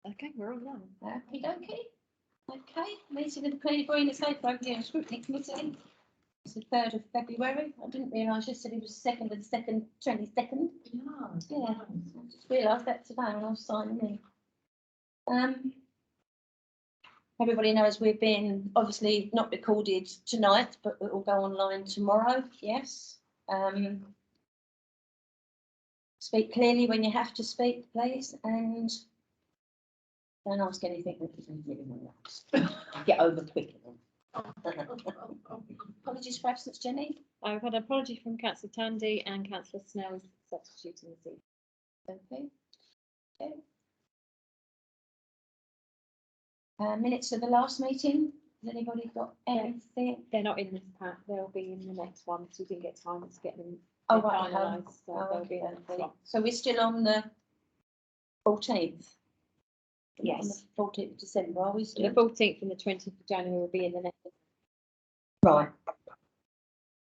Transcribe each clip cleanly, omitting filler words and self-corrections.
Okay, we're all done. Okay, meeting of the Clean Green and Safe Review and Scrutiny Committee. It's the 3rd of February. I didn't realise yesterday was 2nd of the 2nd, 22nd. Yeah, I just realised that today when I was signing in. Everybody knows we've been obviously not recorded tonight, but it will go online tomorrow. Yes. Speak clearly when you have to speak, please, and don't ask anything that you really want to ask. Get over quickly. Apologies for absence, Jenny. I've had an apology from Councillor Tandy and Councillor Snell substituting this evening. Okay. Minutes of the last meeting. Has anybody got anything? They're not in this pack. They'll be in the next one because we didn't get time to get them finalised. So they'll be in the next one. So we're still on the 14th. Yes. On the 14th of December, are we still? The 14th and the 20th of January will be in the next. Right.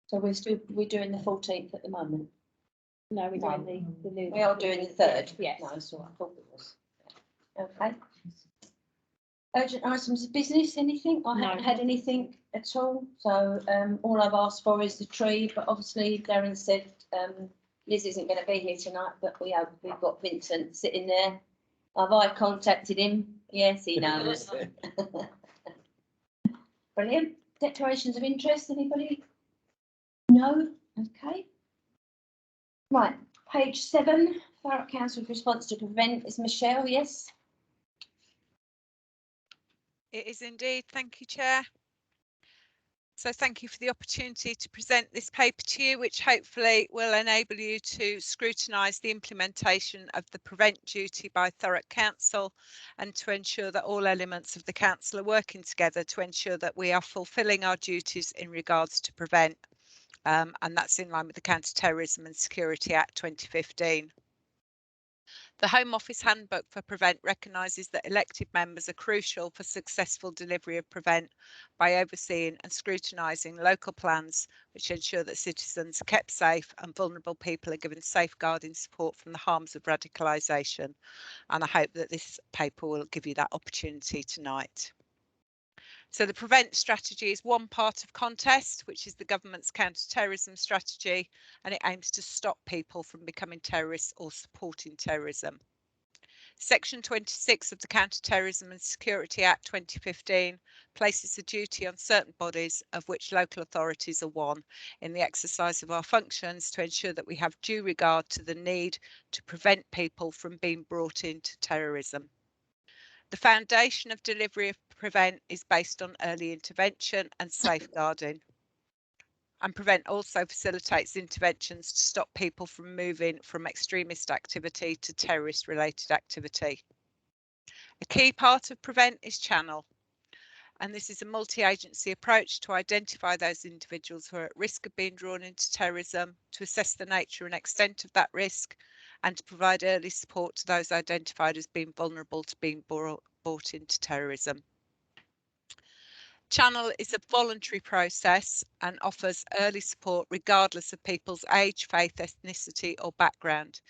So we're doing the 14th at the moment. No, we're doing the new. We are doing the 3rd. Yes. No, that's what I thought it was. Okay. Urgent items of business, anything? I haven't had anything at all. So all I've asked for is the tree, but obviously Darren said Liz isn't going to be here tonight, but we've got Vincent sitting there. I contacted him. Yes, he knows. Brilliant. Declarations of interest, anybody? No? Okay. Right, page 7, Thurrock Council's response to prevent is Michelle, yes? It is indeed. Thank you, Chair. So thank you for the opportunity to present this paper to you, which hopefully will enable you to scrutinise the implementation of the prevent duty by Thurrock Council and to ensure that all elements of the council are working together to ensure that we are fulfilling our duties in regards to prevent. And that's in line with the Counter-Terrorism and Security Act 2015. The Home Office Handbook for Prevent recognises that elected members are crucial for successful delivery of Prevent by overseeing and scrutinising local plans which ensure that citizens are kept safe and vulnerable people are given safeguarding support from the harms of radicalisation. And I hope that this paper will give you that opportunity tonight. So the Prevent strategy is one part of Contest, which is the government's counter-terrorism strategy, and it aims to stop people from becoming terrorists or supporting terrorism. Section 26 of the Counter-Terrorism and Security Act 2015 places a duty on certain bodies, of which local authorities are one, in the exercise of our functions to ensure that we have due regard to the need to prevent people from being brought into terrorism. The foundation of delivery of Prevent is based on early intervention and safeguarding. And Prevent also facilitates interventions to stop people from moving from extremist activity to terrorist related activity. A key part of Prevent is Channel. And this is a multi-agency approach to identify those individuals who are at risk of being drawn into terrorism, to assess the nature and extent of that risk, and to provide early support to those identified as being vulnerable to being brought into terrorism. Channel is a voluntary process and offers early support regardless of people's age, faith, ethnicity or background.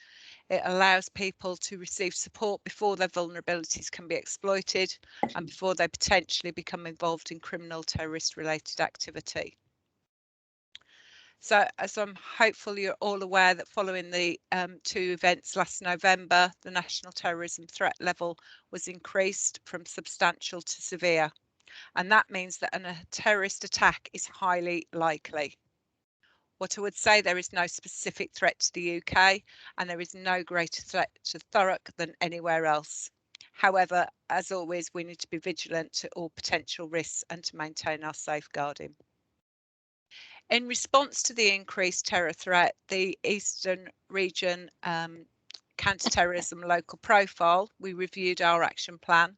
It allows people to receive support before their vulnerabilities can be exploited and before they potentially become involved in criminal terrorist related activity. So as I'm hopeful you're all aware that following the two events last November, the national terrorism threat level was increased from substantial to severe. And that means that a terrorist attack is highly likely. What I would say, there is no specific threat to the UK and there is no greater threat to Thurrock than anywhere else. However, as always, we need to be vigilant to all potential risks and to maintain our safeguarding. In response to the increased terror threat, the Eastern Region Counter-Terrorism Local Profile, we reviewed our action plan.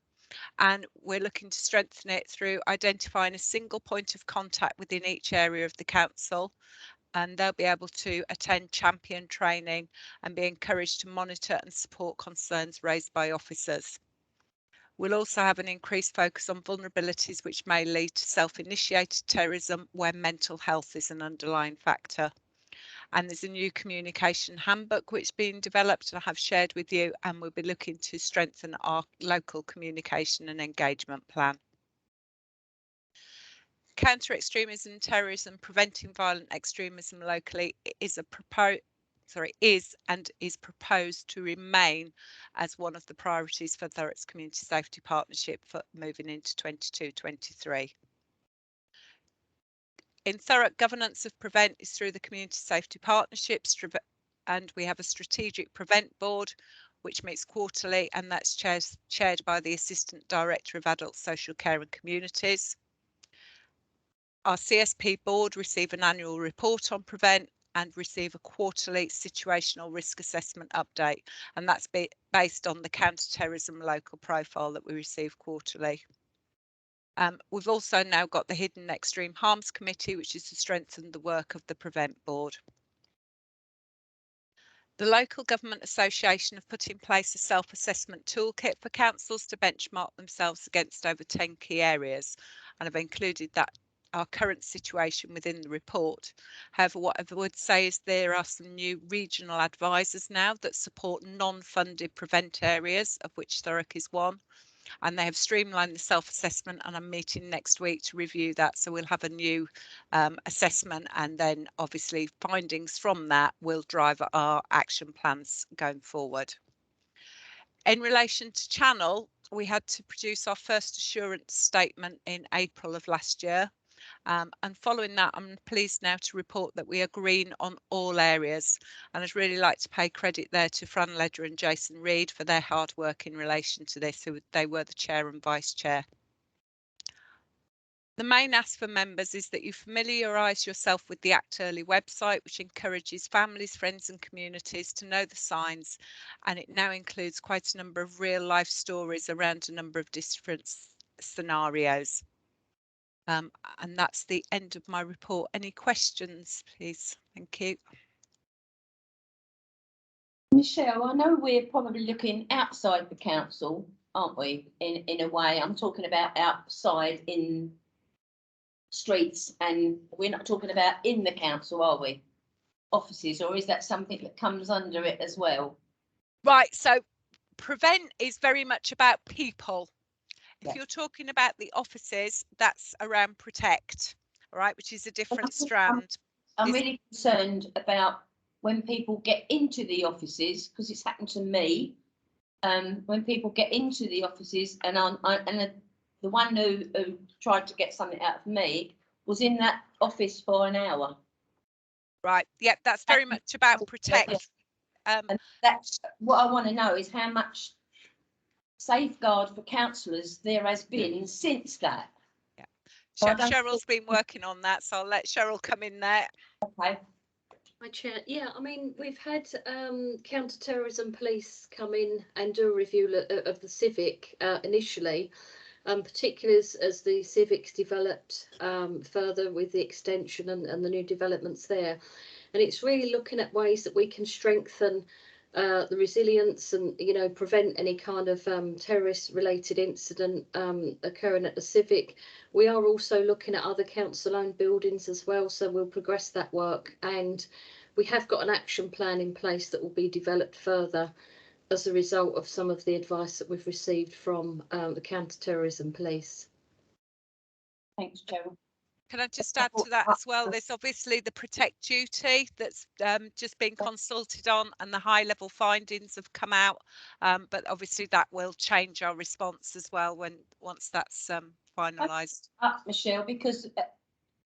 And we're looking to strengthen it through identifying a single point of contact within each area of the council, and they'll be able to attend champion training and be encouraged to monitor and support concerns raised by officers. We'll also have an increased focus on vulnerabilities which may lead to self-initiated terrorism where mental health is an underlying factor. And there's a new communication handbook which is being developed and I have shared with you, and we'll be looking to strengthen our local communication and engagement plan. Counter extremism and terrorism, preventing violent extremism locally is proposed to remain as one of the priorities for Thurrock's Community Safety Partnership for moving into 22-23. In Thurrock, governance of Prevent is through the Community Safety Partnerships, and we have a strategic Prevent board which meets quarterly, and that's chaired by the Assistant Director of Adult Social Care and Communities. Our CSP board receive an annual report on Prevent and receive a quarterly situational risk assessment update, and that's based on the counter-terrorism local profile that we receive quarterly. We've also now got the Hidden Extreme Harms Committee, which is to strengthen the work of the Prevent board. The Local Government Association have put in place a self-assessment toolkit for councils to benchmark themselves against over 10 key areas, and I've included that our current situation within the report. However, what I would say is there are some new regional advisors now that support non-funded Prevent areas, of which Thurrock is one, and they have streamlined the self-assessment, and I'm meeting next week to review that. So we'll have a new assessment, and then obviously findings from that will drive our action plans going forward. In relation to Channel, we had to produce our first assurance statement in April of last year. And following that, I'm pleased now to report that we are green on all areas. And I'd really like to pay credit there to Fran Ledger and Jason Reid for their hard work in relation to this. They were the chair and vice chair. The main ask for members is that you familiarise yourself with the Act Early website, which encourages families, friends and communities to know the signs. And it now includes quite a number of real life stories around a number of different scenarios. And that's the end of my report. Any questions, please? Thank you. Michelle, I know we're probably looking outside the council, aren't we? In a way, I'm talking about outside in streets, and we're not talking about in the council, are we? Offices, or is that something that comes under it as well? Right, so Prevent is very much about people. If Yeah. you're talking about the offices, that's around Protect, all right, which is a different strand. I'm really concerned about when people get into the offices, because it's happened to me. When people get into the offices, and the one who tried to get something out of me was in that office for an hour. Right, yeah, that's very much about Protect. And that's what I want to know, is how much safeguard for councillors there has been since that. Yeah. Cheryl's been working on that, so I'll let Cheryl come in there. Okay. Hi, Chair. Yeah, I mean, we've had counter-terrorism police come in and do a review of the Civic initially, particularly as the Civic's developed further with the extension and the new developments there. And it's really looking at ways that we can strengthen the resilience and, you know, prevent any kind of terrorist-related incident occurring at the Civic. We are also looking at other council-owned buildings as well, so we'll progress that work. And we have got an action plan in place that will be developed further as a result of some of the advice that we've received from the counter-terrorism police. Thanks, Cheryl. Can I just add to that as well? There's obviously the Protect duty that's just been consulted on, and the high level findings have come out. But obviously that will change our response as well once that's finalised. Michelle, because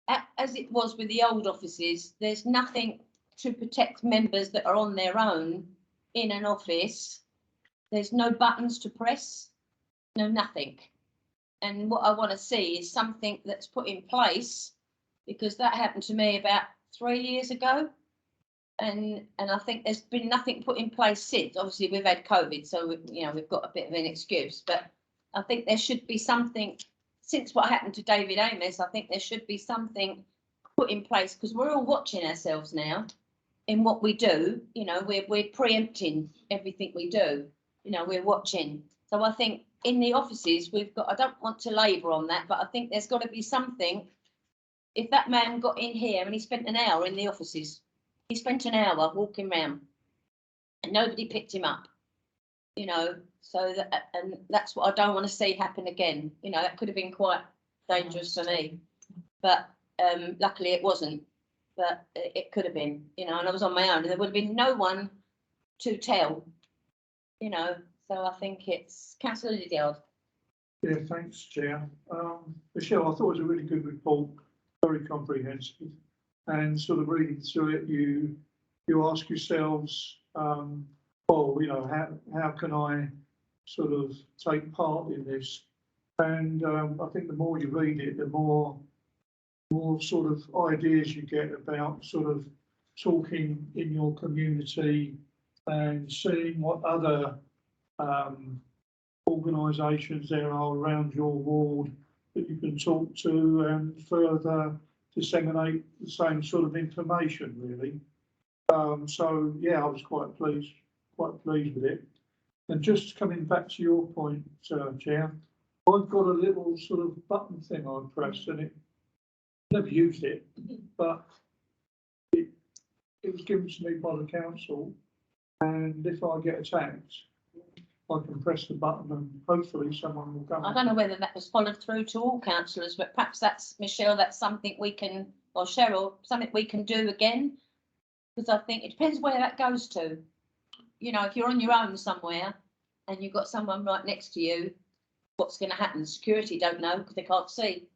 as it was with the old offices, there's nothing to protect members that are on their own in an office. There's no buttons to press, no nothing. And what I want to see is something that's put in place, because that happened to me about 3 years ago. And I think there's been nothing put in place since. Obviously, we've had COVID, so we've got a bit of an excuse. But I think there should be something, since what happened to David Amos, I think there should be something put in place, because we're all watching ourselves now in what we do. We're preempting everything we do. We're watching. So I think in the offices, we've got, I don't want to labour on that, but I think there's got to be something. If that man got in here and he spent an hour in the offices, he spent an hour walking round and nobody picked him up, you know, so that, and that's what I don't want to see happen again. You know, that could have been quite dangerous for me, but luckily it wasn't, but it could have been, you know, and I was on my own and there would have been no one to tell, you know, so I think it's Councillor Lydiard. Yeah, thanks, Chair. Michelle, I thought it was a really good report, very comprehensive, and sort of reading through it, you ask yourselves, oh, you know, how can I sort of take part in this? And I think the more you read it, the more sort of ideas you get about sort of talking in your community and seeing what other organisations there are around your ward that you can talk to and further disseminate the same sort of information, really. So yeah, I was quite pleased with it. And just coming back to your point, Chair, I've got a little sort of button thing I press, and it never used it, but it was given to me by the council, and if I get attacked, I can press the button and hopefully someone will come. I don't know whether that was followed through to all councillors, but perhaps that's, Michelle, that's something we can, or Cheryl, something we can do again. Because I think it depends where that goes to. You know, if you're on your own somewhere and you've got someone right next to you, what's going to happen? Security don't know because they can't see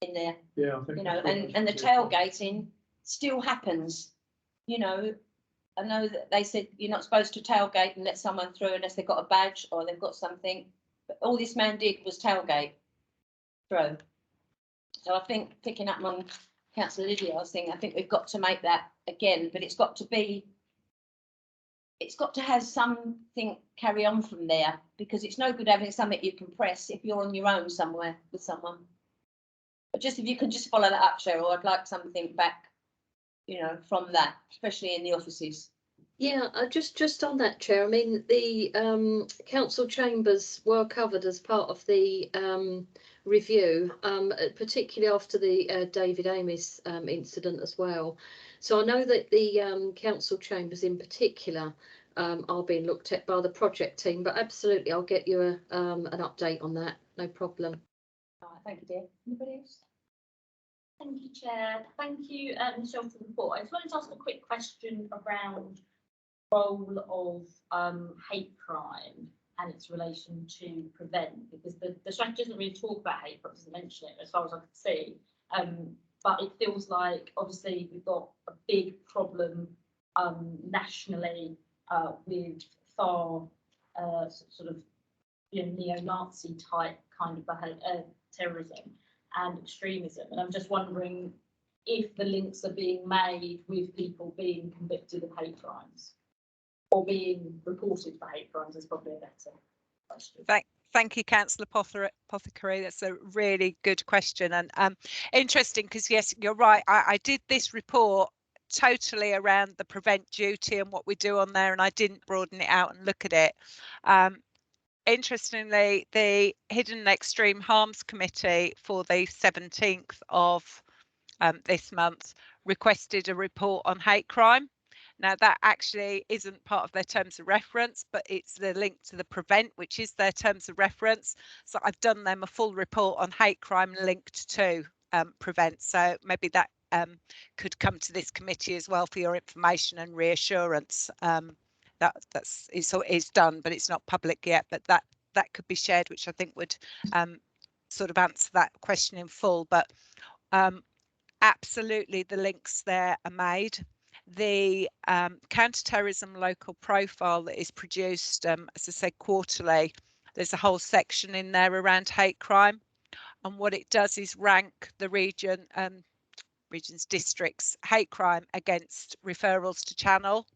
in there. Yeah, I think, you know, and the tailgating still happens, you know. I know that they said you're not supposed to tailgate and let someone through unless they've got a badge or they've got something. But all this man did was tailgate through. So I think picking up on Councillor Lydiard's thing, I think we've got to make that again, but it's got to have something carry on from there, because it's no good having something you can press if you're on your own somewhere with someone. But just if you can just follow that up, Cheryl, I'd like something back, you know, from that, especially in the offices. Yeah, just on that, Chair, I mean, the council chambers were covered as part of the review, particularly after the David Amis incident as well. So I know that the council chambers in particular are being looked at by the project team, but absolutely, I'll get you an update on that, no problem. All right, thank you, dear. Anybody else? Thank you, Chair. Thank you, Michelle, for the report. I just wanted to ask a quick question around the role of hate crime and its relation to prevent, because the strategy doesn't really talk about hate crime, doesn't mention it as far as I can see. But it feels like obviously we've got a big problem nationally with far sort of, you know, neo-Nazi type kind of terrorism and extremism, and I'm just wondering if the links are being made with people being convicted of hate crimes or being reported for hate crimes is probably a better question. Thank you, Councillor Apothecary. That's a really good question, and interesting, because yes, you're right. I did this report totally around the prevent duty and what we do on there, and I didn't broaden it out and look at it. Interestingly, the Hidden and Extreme Harms Committee for the 17th of this month requested a report on hate crime. Now, that actually isn't part of their terms of reference, but it's the link to the prevent, which is their terms of reference. So I've done them a full report on hate crime linked to prevent. So maybe that could come to this committee as well for your information and reassurance. It's done, but it's not public yet. But that could be shared, which I think would sort of answer that question in full. But absolutely, the links there are made. The counter-terrorism local profile that is produced, as I say, quarterly, there's a whole section in there around hate crime, and what it does is rank the regions, districts, hate crime against referrals to channel.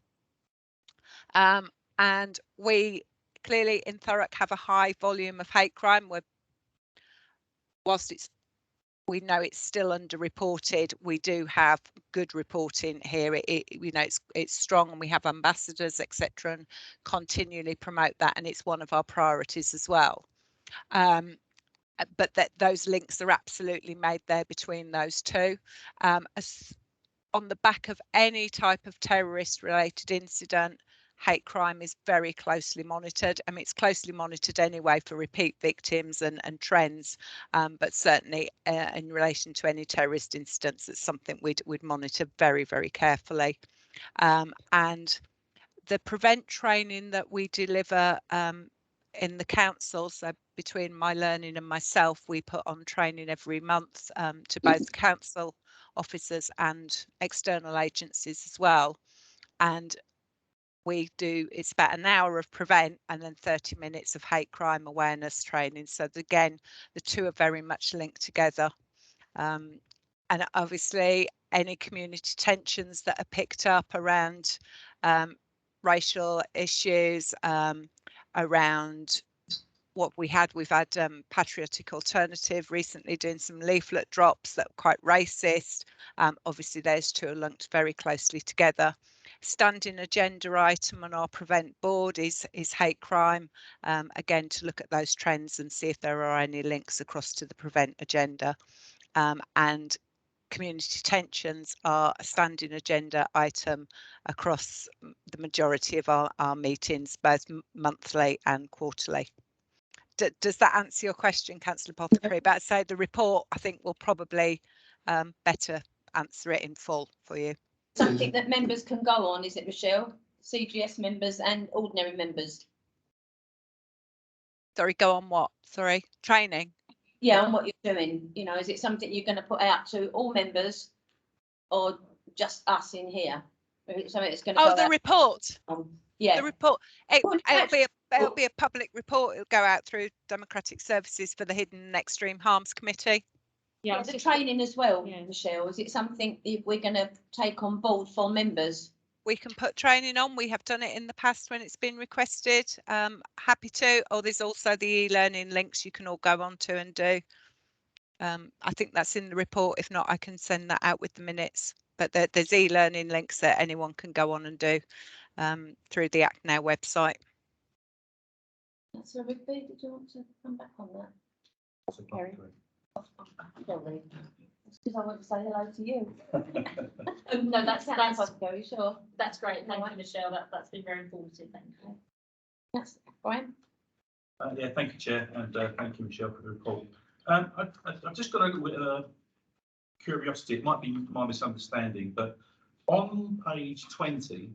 And we clearly in Thurrock have a high volume of hate crime. Whilst we know it's still underreported, we do have good reporting here. You know, it's strong, and we have ambassadors, etc., and continually promote that, and it's one of our priorities as well. But that those links are absolutely made there between those two. On the back of any type of terrorist related incident, hate crime is very closely monitored. I mean, it's closely monitored anyway for repeat victims and trends, but certainly in relation to any terrorist incidents, it's something we'd monitor very, very carefully. And the prevent training that we deliver in the council, so between my learning and myself, we put on training every month to both council officers and external agencies as well. And we do, it's about an hour of prevent and then 30 minutes of hate crime awareness training. So again, the two are very much linked together. And obviously any community tensions that are picked up around racial issues, around what we've had Patriotic Alternative recently doing some leaflet drops that were quite racist. Obviously those two are linked very closely together. Standing agenda item on our prevent board is hate crime, again to look at those trends and see if there are any links across to the prevent agenda. And community tensions are a standing agenda item across the majority of our meetings, both monthly and quarterly. Does that answer your question, Councillor Pothecary? But I'd say the report, I think, will probably better answer it in full for you. Something that members can go on, is it, Michelle? CGS members and ordinary members? Sorry, go on what? Sorry, training? Yeah, on what you're doing. You know, is it something you're going to put out to all members or just us in here? Or is it something that's going to Oh, go the out? report. Yeah. The report. Well, It'll be a public report. It'll go out through Democratic Services for the Hidden and Extreme Harms Committee. Yeah, the training as well, Michelle. Is it something that we're going to take on board for members? We can put training on. We have done it in the past when it's been requested. Happy to. Oh, there's also the e-learning links you can all go on to and do. I think that's in the report. If not, I can send that out with the minutes. But there's e-learning links that anyone can go on and do through the Act Now website. So Rigby, did you want to come back on that? Sorry. Because I want to say hello to you. No, that's very sure. That's great. Thank you, Michelle. That's been very informative. Thank you. That's Brian. Yeah, thank you, Chair, and thank you, Michelle, for the report. I've just got a little bit of curiosity. It might be my misunderstanding, but on page 20,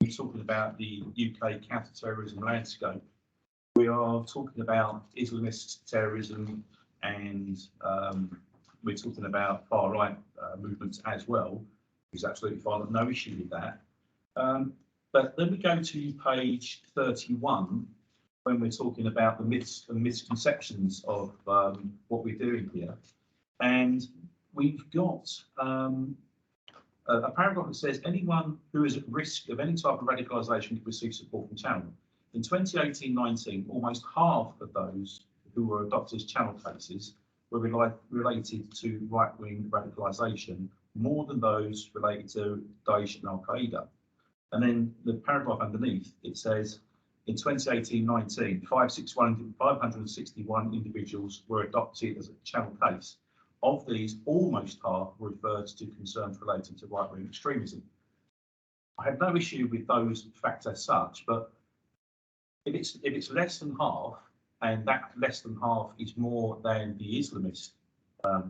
we're talking about the UK counter-terrorism landscape. We are talking about Islamist terrorism, and we're talking about far-right movements as well. There's absolutely fine, no issue with that. But then we go to page 31, when we're talking about the myths and misconceptions of what we're doing here. And we've got a paragraph that says anyone who is at risk of any type of radicalisation can receive support from Channel. In 2018-19, almost half of those who were adopted as Channel cases were related to right-wing radicalisation, more than those related to Daesh and Al-Qaeda. And then the paragraph underneath, it says, in 2018-19, 561 individuals were adopted as a Channel case. Of these, almost half were referred to concerns relating to right-wing extremism. I have no issue with those facts as such, but if it's less than half, and that less than half is more than the Islamist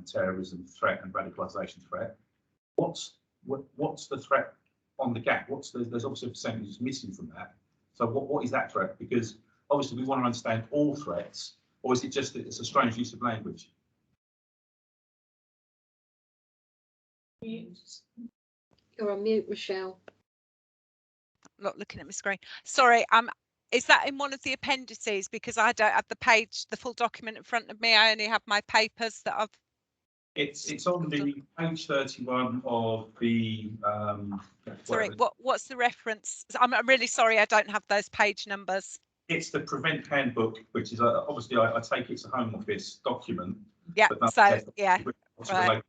terrorism threat and radicalisation threat, what's the threat on the gap? There's obviously a percentage missing from that. So what is that threat? Because obviously we want to understand all threats, or is it just that it's a strange use of language? You're on mute, Michelle. I'm not looking at my screen. Sorry, is that in one of the appendices? Because I don't have the full document in front of me. I only have my papers that I've. It's on the page 31 of the. Sorry, what's the reference? I'm really sorry, I don't have those page numbers. It's the Prevent Handbook, which is obviously I take it's a Home Office document. Yeah. So yeah. Right.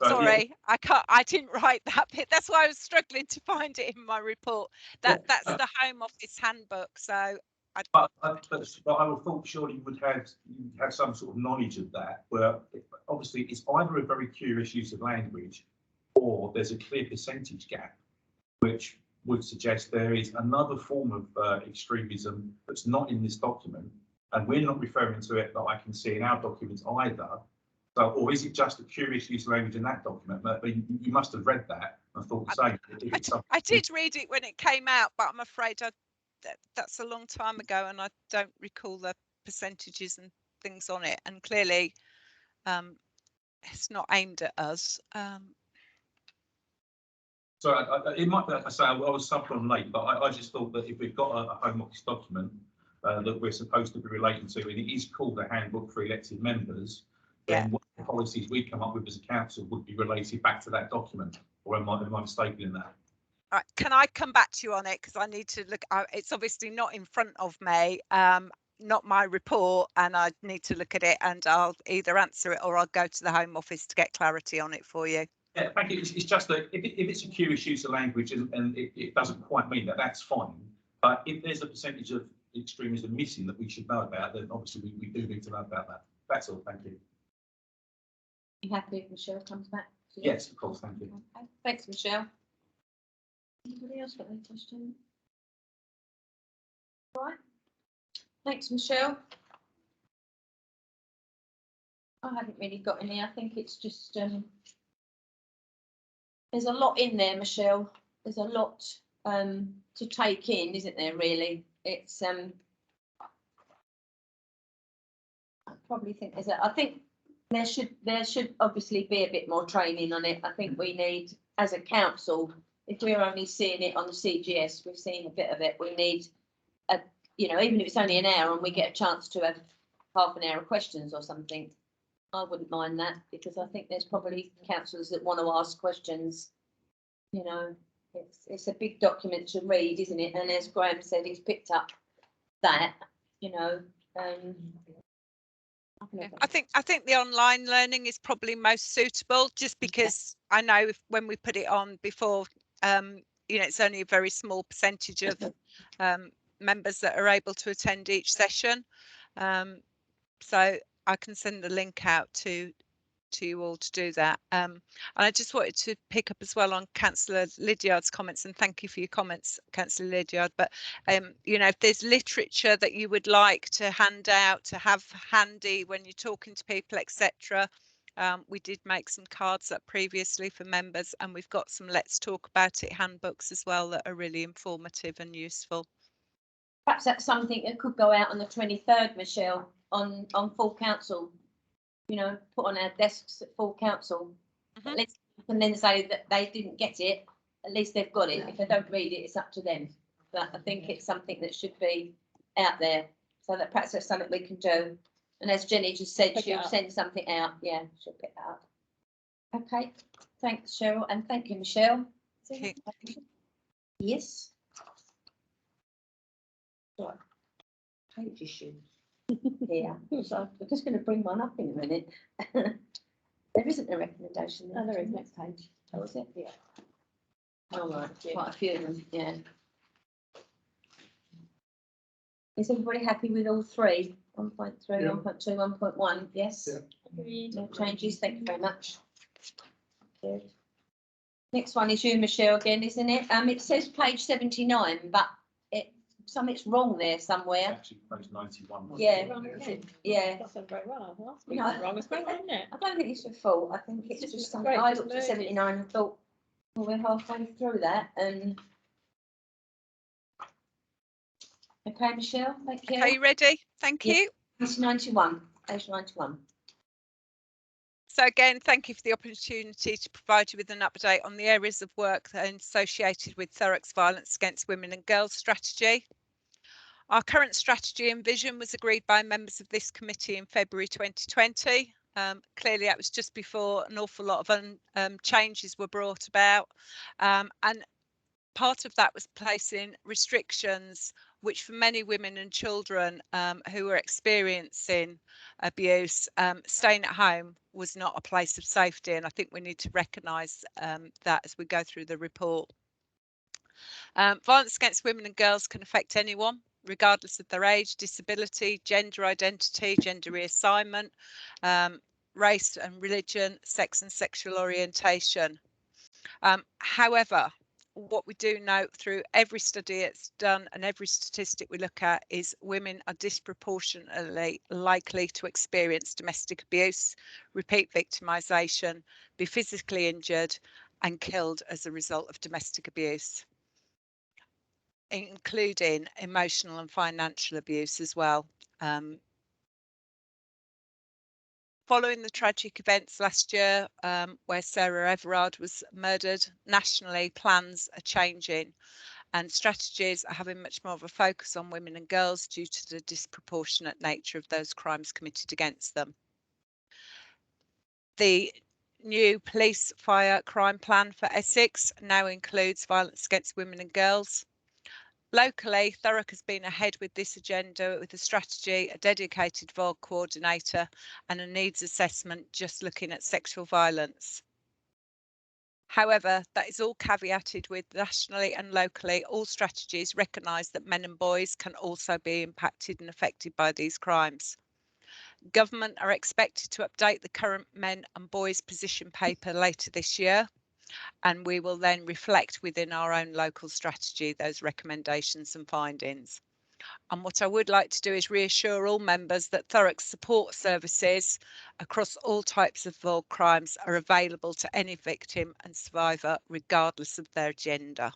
So, sorry, yeah. I didn't write that bit. That's why I was struggling to find it in my report. That's the Home Office handbook. So But I would have thought surely you'd have some sort of knowledge of that, where obviously it's either a very curious use of language or there's a clear percentage gap, which would suggest there is another form of extremism that's not in this document, and we're not referring to it that I can see in our documents either. So, or is it just a curious use of language in that document? But you must have read that and thought the same. I did read it when it came out, but I'm afraid that's a long time ago, and I don't recall the percentages and things on it. And clearly, it's not aimed at us. So it might be, like I say, I was subbed on late, but I just thought that if we've got a Home Office document that we're supposed to be relating to, and it is called a handbook for elected members, then what the policies we come up with as a council would be related back to that document. Or am I mistaken in that? All right, can I come back to you on it, because I need to look. It's obviously not in front of me, not my report, and I need to look at it, and I'll either answer it or I'll go to the Home Office to get clarity on it for you. Yeah, thank you. It's just that if it's a curious use of language and it doesn't quite mean that, that's fine. But if there's a percentage of extremism missing that we should know about, then obviously we do need to know about that. That's all. Thank you. You happy if Michelle comes back? Yes, of course. Thank you. Okay. Thanks, Michelle. Anybody else got any questions? Right. Thanks, Michelle. I haven't really got any. I think it's just there's a lot in there, Michelle. There's a lot to take in, isn't there? Really, it's I probably think there's I think there should obviously be a bit more training on it. I think we need, as a council, if we're only seeing it on the CGS, we've seen a bit of it. We need even if it's only an hour and we get a chance to have half an hour of questions or something, I wouldn't mind that, because I think there's probably councillors that want to ask questions. It's a big document to read, isn't it? And as Graham said, he's picked up that, I think the online learning is probably most suitable, just because I know when we put it on before, it's only a very small percentage of members that are able to attend each session. So I can send the link out to you all to do that. And I just wanted to pick up as well on Councillor Lydiard's comments, and thank you for your comments, Councillor Lydiard. But if there's literature that you would like to hand out, to have handy when you're talking to people, etc. We did make some cards up previously for members, and we've got some Let's Talk About It handbooks as well that are really informative and useful. Perhaps that's something that could go out on the 23rd, Michelle, on full council. Put on our desks at full council. At least you can then say that they didn't get it. At least they've got it. If they don't read it, it's up to them. But I think it's something that should be out there, so that perhaps that's something we can do. And as Jenny just said, she'll send something out. Yeah, she'll pick that up. Okay. Thanks, Cheryl, and thank you, Michelle. Okay. Yes. Right. Page issue. Yeah, so I'm just going to bring one up in a minute. There isn't a recommendation. Oh, there is, next page. Oh, is it? Yeah. All right, quite a few of them, yeah. Is everybody happy with all three? 1.3, Yeah. 1.2, 1.1, yes? Yeah. No changes, thank you very much. Good. Next one is you, Michelle, again, isn't it? It says page 79, but something's wrong there somewhere. Actually, page 91. Yeah. Yeah. That's done very well. Last No. week was wrong as well, wasn't it? I don't think it's your fault. I think it's It's just just something. great, I just looked at merges. 79 and thought, well, we're halfway through that. And okay, Michelle, thank you. Okay, you ready? Thank Yeah. you. Page 91. Page 91. So again, thank you for the opportunity to provide you with an update on the areas of work that are associated with Thurrock's Violence Against Women and Girls strategy. Our current strategy and vision was agreed by members of this committee in February 2020. Clearly, that was just before an awful lot of changes were brought about. And part of that was placing restrictions, which for many women and children who were experiencing abuse, staying at home was not a place of safety. And I think we need to recognise that as we go through the report. Violence against women and girls can affect anyone, regardless of their age, disability, gender identity, gender reassignment, race and religion, sex and sexual orientation. However, what we do know through every study it's done and every statistic we look at is women are disproportionately likely to experience domestic abuse, repeat victimisation, be physically injured and killed as a result of domestic abuse, including emotional and financial abuse as well. Following the tragic events last year where Sarah Everard was murdered, nationally plans are changing and strategies are having much more of a focus on women and girls due to the disproportionate nature of those crimes committed against them. The new police fire crime plan for Essex now includes violence against women and girls. Locally, Thurrock has been ahead with this agenda with a strategy, a dedicated VOG coordinator and a needs assessment just looking at sexual violence. However, that is all caveated with nationally and locally, all strategies recognise that men and boys can also be impacted and affected by these crimes. Government are expected to update the current men and boys position paper later this year, and we will then reflect within our own local strategy those recommendations and findings. And what I would like to do is reassure all members that Thurrock support services across all types of violent crimes are available to any victim and survivor, regardless of their gender.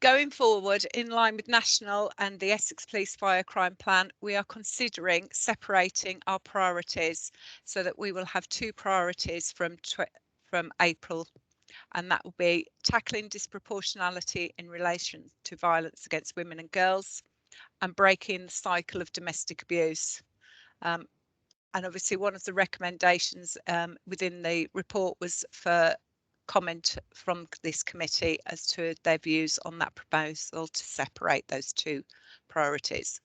Going forward, in line with national and the Essex Police Fire Crime Plan, we are considering separating our priorities so that we will have two priorities from April, and that will be tackling disproportionality in relation to violence against women and girls and breaking the cycle of domestic abuse. And obviously one of the recommendations within the report was for comment from this committee as to their views on that proposal to separate those two priorities.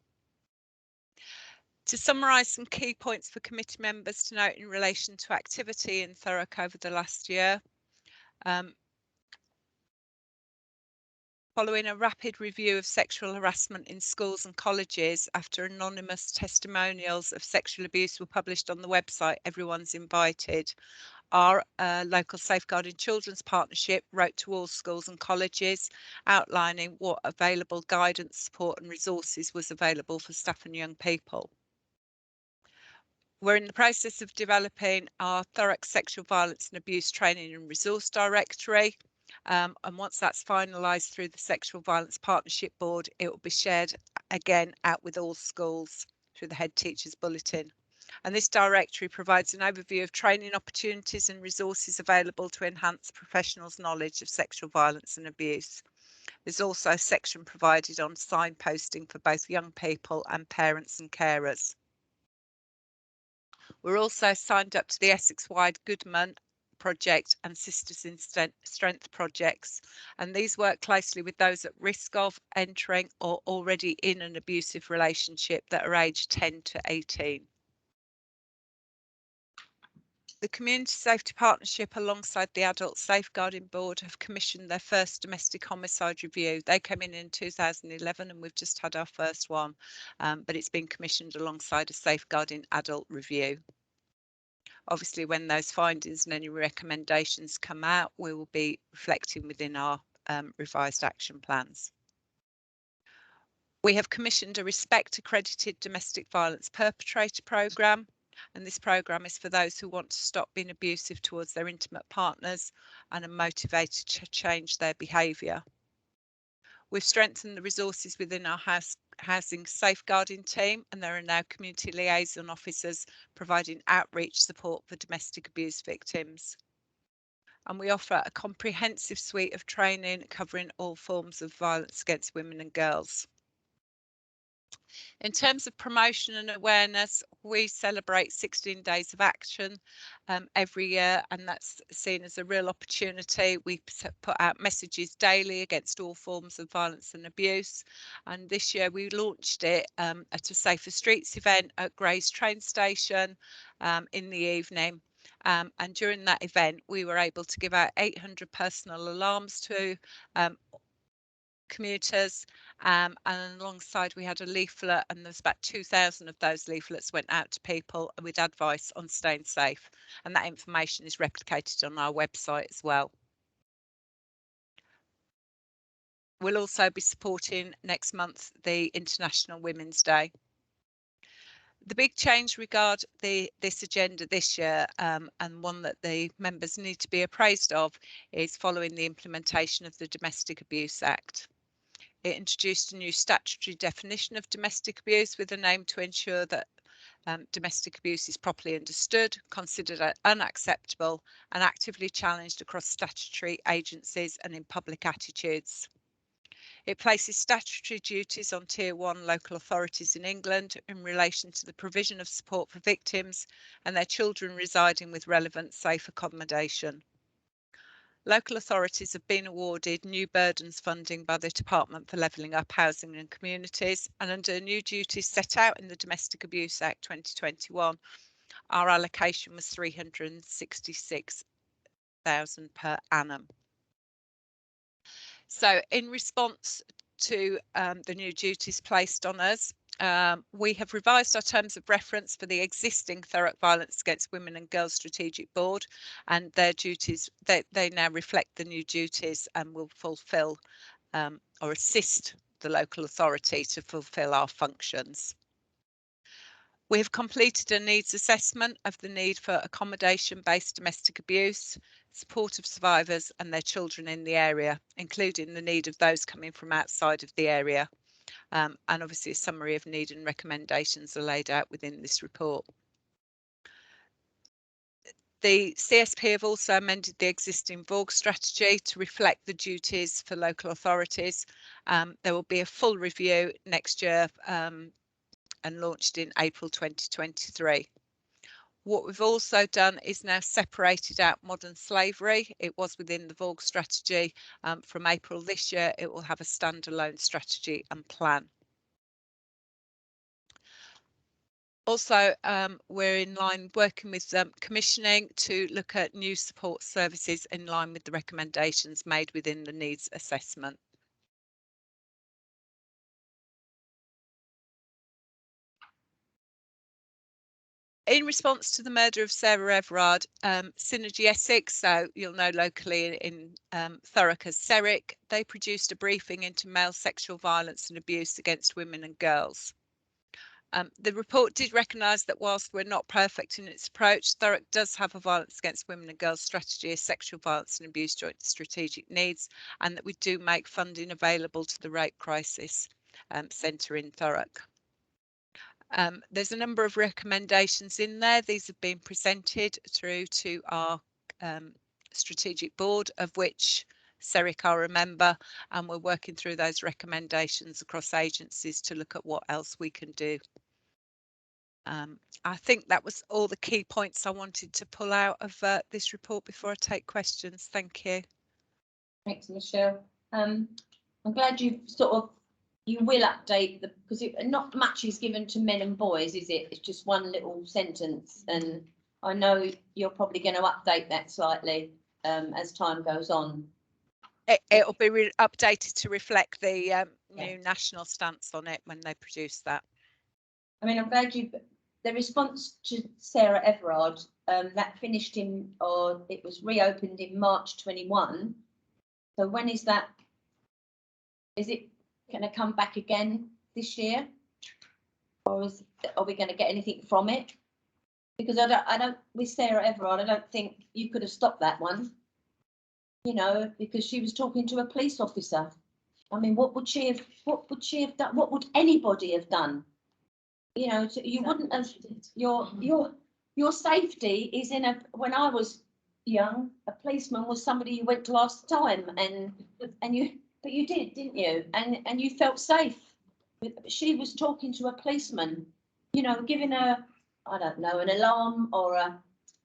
To summarise some key points for committee members to note in relation to activity in Thurrock over the last year. Following a rapid review of sexual harassment in schools and colleges after anonymous testimonials of sexual abuse were published on the website Everyone's Invited, our local Safeguarding Children's Partnership wrote to all schools and colleges outlining what available guidance, support and resources was available for staff and young people. We're in the process of developing our Thorax Sexual Violence and Abuse Training and Resource Directory. And once that's finalised through the Sexual Violence Partnership Board, it will be shared again out with all schools through the Head Teachers Bulletin. And this directory provides an overview of training opportunities and resources available to enhance professionals' knowledge of sexual violence and abuse. There's also a section provided on signposting for both young people and parents and carers. We're also signed up to the Essex-wide Goodman project and Sisters in Strength projects, and these work closely with those at risk of entering or already in an abusive relationship that are aged 10 to 18. The Community Safety Partnership alongside the Adult Safeguarding Board have commissioned their first domestic homicide review. They came in 2011 and we've just had our first one, but it's been commissioned alongside a Safeguarding Adult review. Obviously, when those findings and any recommendations come out, we will be reflecting within our revised action plans. We have commissioned a Respect Accredited Domestic Violence Perpetrator programme, and this programme is for those who want to stop being abusive towards their intimate partners and are motivated to change their behaviour. We've strengthened the resources within our housing safeguarding team, and there are now community liaison officers providing outreach support for domestic abuse victims. And we offer a comprehensive suite of training covering all forms of violence against women and girls. In terms of promotion and awareness, we celebrate 16 days of action every year, and that's seen as a real opportunity. We put out messages daily against all forms of violence and abuse, and this year we launched it at a Safer Streets event at Grays train station in the evening. And during that event, we were able to give out 800 personal alarms to commuters, and alongside we had a leaflet, and there's about 2,000 of those leaflets went out to people with advice on staying safe, and that information is replicated on our website as well. We'll also be supporting next month the International Women's Day. The big change regard this agenda this year, and one that the members need to be appraised of, is following the implementation of the Domestic Abuse Act. It introduced a new statutory definition of domestic abuse with an aim to ensure that domestic abuse is properly understood, considered unacceptable, and actively challenged across statutory agencies and in public attitudes. It places statutory duties on Tier 1 local authorities in England in relation to the provision of support for victims and their children residing with relevant safe accommodation. Local authorities have been awarded new burdens funding by the Department for Levelling Up Housing and Communities, and under new duties set out in the Domestic Abuse Act 2021, our allocation was £366,000 per annum. So in response to the new duties placed on us, we have revised our terms of reference for the existing Thurrock Violence Against Women and Girls Strategic Board, and their duties, they now reflect the new duties and will fulfil or assist the local authority to fulfil our functions. We have completed a needs assessment of the need for accommodation-based domestic abuse, support of survivors and their children in the area, including the need of those coming from outside of the area. And obviously a summary of need and recommendations are laid out within this report. The CSP have also amended the existing VOG strategy to reflect the duties for local authorities. There will be a full review next year and launched in April 2023. What we've also done is now separated out modern slavery. It was within the VOG strategy. From April this year, it will have a standalone strategy and plan. Also, we're in line working with commissioning to look at new support services in line with the recommendations made within the needs assessment. In response to the murder of Sarah Everard, Synergy Essex, so you'll know locally in Thurrock as Thurrock, they produced a briefing into male sexual violence and abuse against women and girls. The report did recognise that whilst we're not perfect in its approach, Thurrock does have a violence against women and girls strategy, a sexual violence and abuse joint strategic needs, and that we do make funding available to the Rape Crisis Centre in Thurrock. There's a number of recommendations in there. These have been presented through to our strategic board, of which Thurrock are a member, and we're working through those recommendations across agencies to look at what else we can do. I think that was all the key points I wanted to pull out of this report before I take questions. Thank you. Thanks, Michelle. I'm glad you will update because not much is given to men and boys, is it? It's just one little sentence, and I know you're probably going to update that slightly as time goes on. It'll be updated to reflect the new national stance on it when they produce that. I mean, I'm glad the response to Sarah Everard, that finished it was reopened in March 21. So when is that? Is it going to come back again this year, or are we going to get anything from it? Because I don't with Sarah Everard, I don't think you could have stopped that one, you know, because she was talking to a police officer. I mean, what would she have done? What would anybody have done? You know, you wouldn't have. Your safety is in when I was young, a policeman was somebody you went to ask the time, and you. But you did, didn't you? And you felt safe. She was talking to a policeman, you know, giving her, I don't know, an alarm or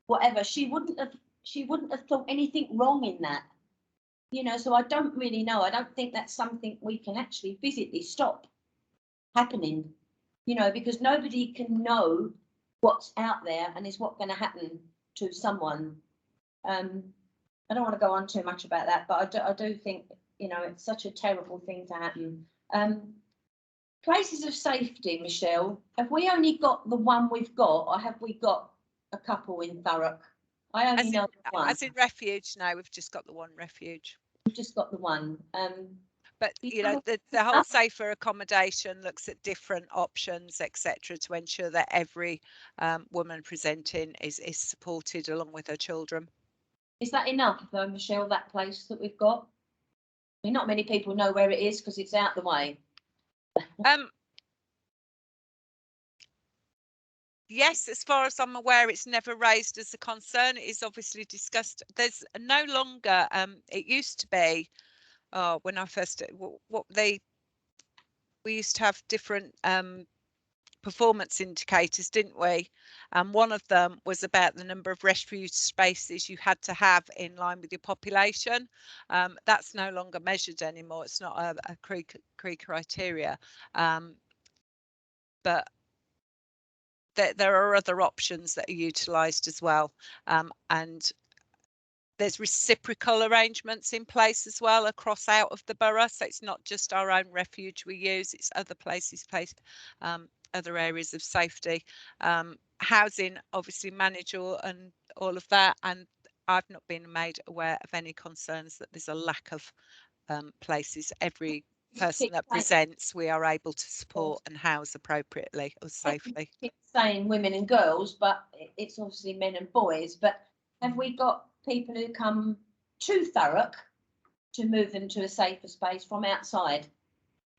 whatever. She wouldn't have thought anything wrong in that, you know. So I don't really know. I don't think that's something we can actually physically stop happening, you know, because nobody can know what's out there and is what going to happen to someone. I don't want to go on too much about that, but I do think you know, it's such a terrible thing to happen. Places of safety, Michelle, have we only got the one we've got, or have we got a couple in Thurrock? I only know one. As in refuge, no, we've just got the one refuge. We've just got the one. But you know, the whole safer accommodation looks at different options, etc., to ensure that every woman presenting is supported along with her children. Is that enough though, Michelle, that place that we've got? I mean, not many people know where it is because it's out the way. Yes, as far as I'm aware, it's never raised as a concern. It is obviously discussed. There's no longer, it used to be, when I first, we used to have different performance indicators, didn't we? And one of them was about the number of refuge spaces you had to have in line with your population. That's no longer measured anymore. It's not a key criteria. But there are other options that are utilised as well. And there's reciprocal arrangements in place as well across out of the borough. So it's not just our own refuge we use, it's other places, other areas of safety. Housing obviously manage and all of that. And I've not been made aware of any concerns that there's a lack of places. Every person that presents, we are able to support and house appropriately or safely. It's saying women and girls, but it's obviously men and boys. But have we got people who come to Thurrock to move them to a safer space from outside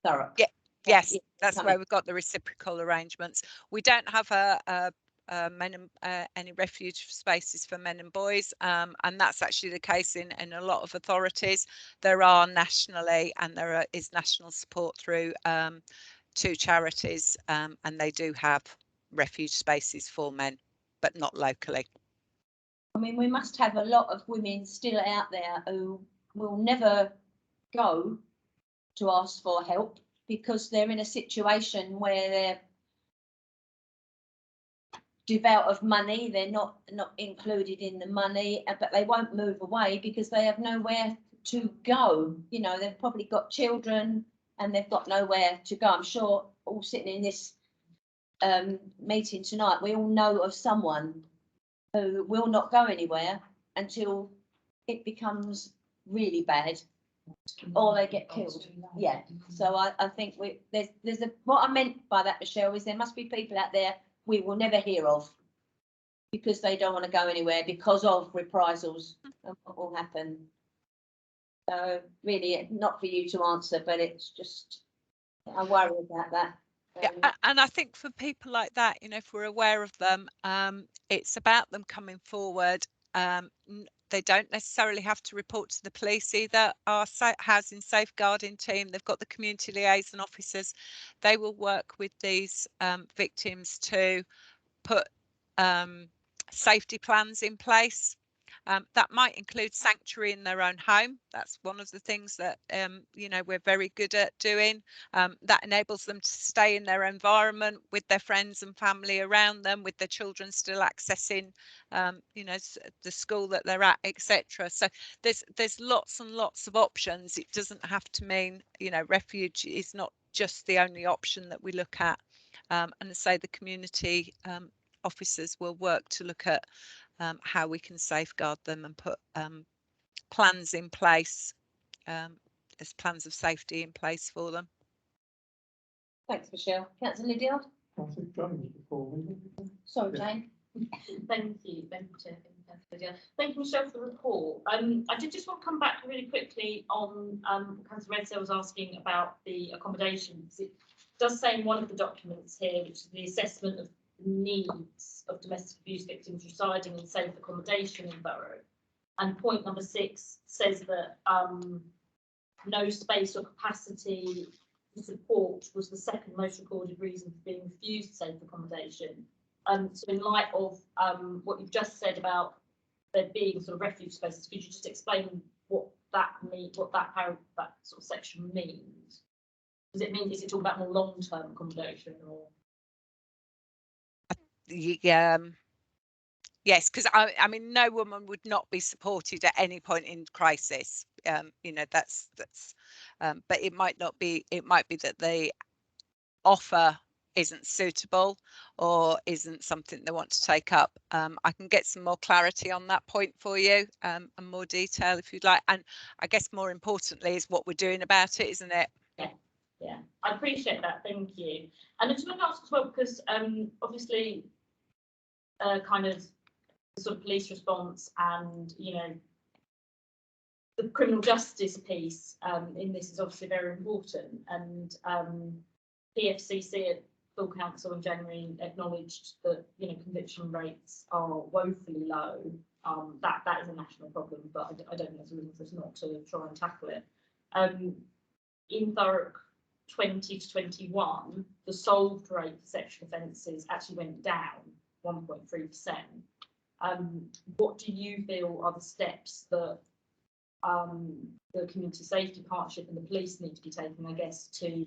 Thurrock? Yeah, yes, that's where we've got the reciprocal arrangements. We don't have any refuge spaces for men and boys, and that's actually the case in a lot of authorities. There are nationally, and there is national support through 2 charities, and they do have refuge spaces for men, but not locally. I mean, we must have a lot of women still out there who will never go to ask for help because they're in a situation where they're devout of money, they're not included in the money, but they won't move away because they have nowhere to go. You know, they've probably got children and they've got nowhere to go. I'm sure all sitting in this meeting tonight, we all know of someone who will not go anywhere until it becomes really bad or they get killed. Yeah, so I think there's what I meant by that, Michelle, is there must be people out there we will never hear of because they don't want to go anywhere because of reprisals and what will happen. So really not for you to answer, but it's just, I worry about that. Yeah, and I think for people like that, you know, if we're aware of them, it's about them coming forward. They don't necessarily have to report to the police either. Our housing safeguarding team, they've got the community liaison officers. They will work with these victims to put safety plans in place. That might include sanctuary in their own home. That's one of the things that you know, we're very good at doing. That enables them to stay in their environment with their friends and family around them, with their children still accessing you know, the school that they're at, etc. So there's lots and lots of options. It doesn't have to mean, you know, refuge is not just the only option that we look at. And I say the community officers will work to look at how we can safeguard them and put plans in place, as plans of safety in place for them. Thanks, Michelle. Councillor Lydiard? I think Jane was before me. Sorry, Jane. Thank you, Chair. Thank you, Michelle, for the report. I did just want to come back really quickly on Councillor Redser was asking about the accommodation. It does say in one of the documents here, which is the assessment of needs of domestic abuse victims residing in safe accommodation in borough. And point number 6 says that no space or capacity to support was the second most recorded reason for being refused safe accommodation. So in light of what you've just said about there being sort of refuge spaces, could you just explain what that means, what that sort of section means? Does it mean, is it talking about more long-term accommodation or? Yes, because I mean, no woman would not be supported at any point in crisis. you know, that's but it might not be. It might be that the offer isn't suitable or isn't something they want to take up. I can get some more clarity on that point for you, and more detail if you'd like. And I guess more importantly is what we're doing about it, isn't it? Yeah, I appreciate that. Thank you. And I just want to ask as well, because obviously, kind of the sort of police response and, you know, the criminal justice piece in this is obviously very important. And PFCC at full council in January acknowledged that, you know, conviction rates are woefully low. That is a national problem, but I don't think there's a reason for us not to try and tackle it. In Thurrock 20 to 21, the solved rate for sexual offences actually went down 1.3%. What do you feel are the steps that the community safety partnership and the police need to be taking, I guess, to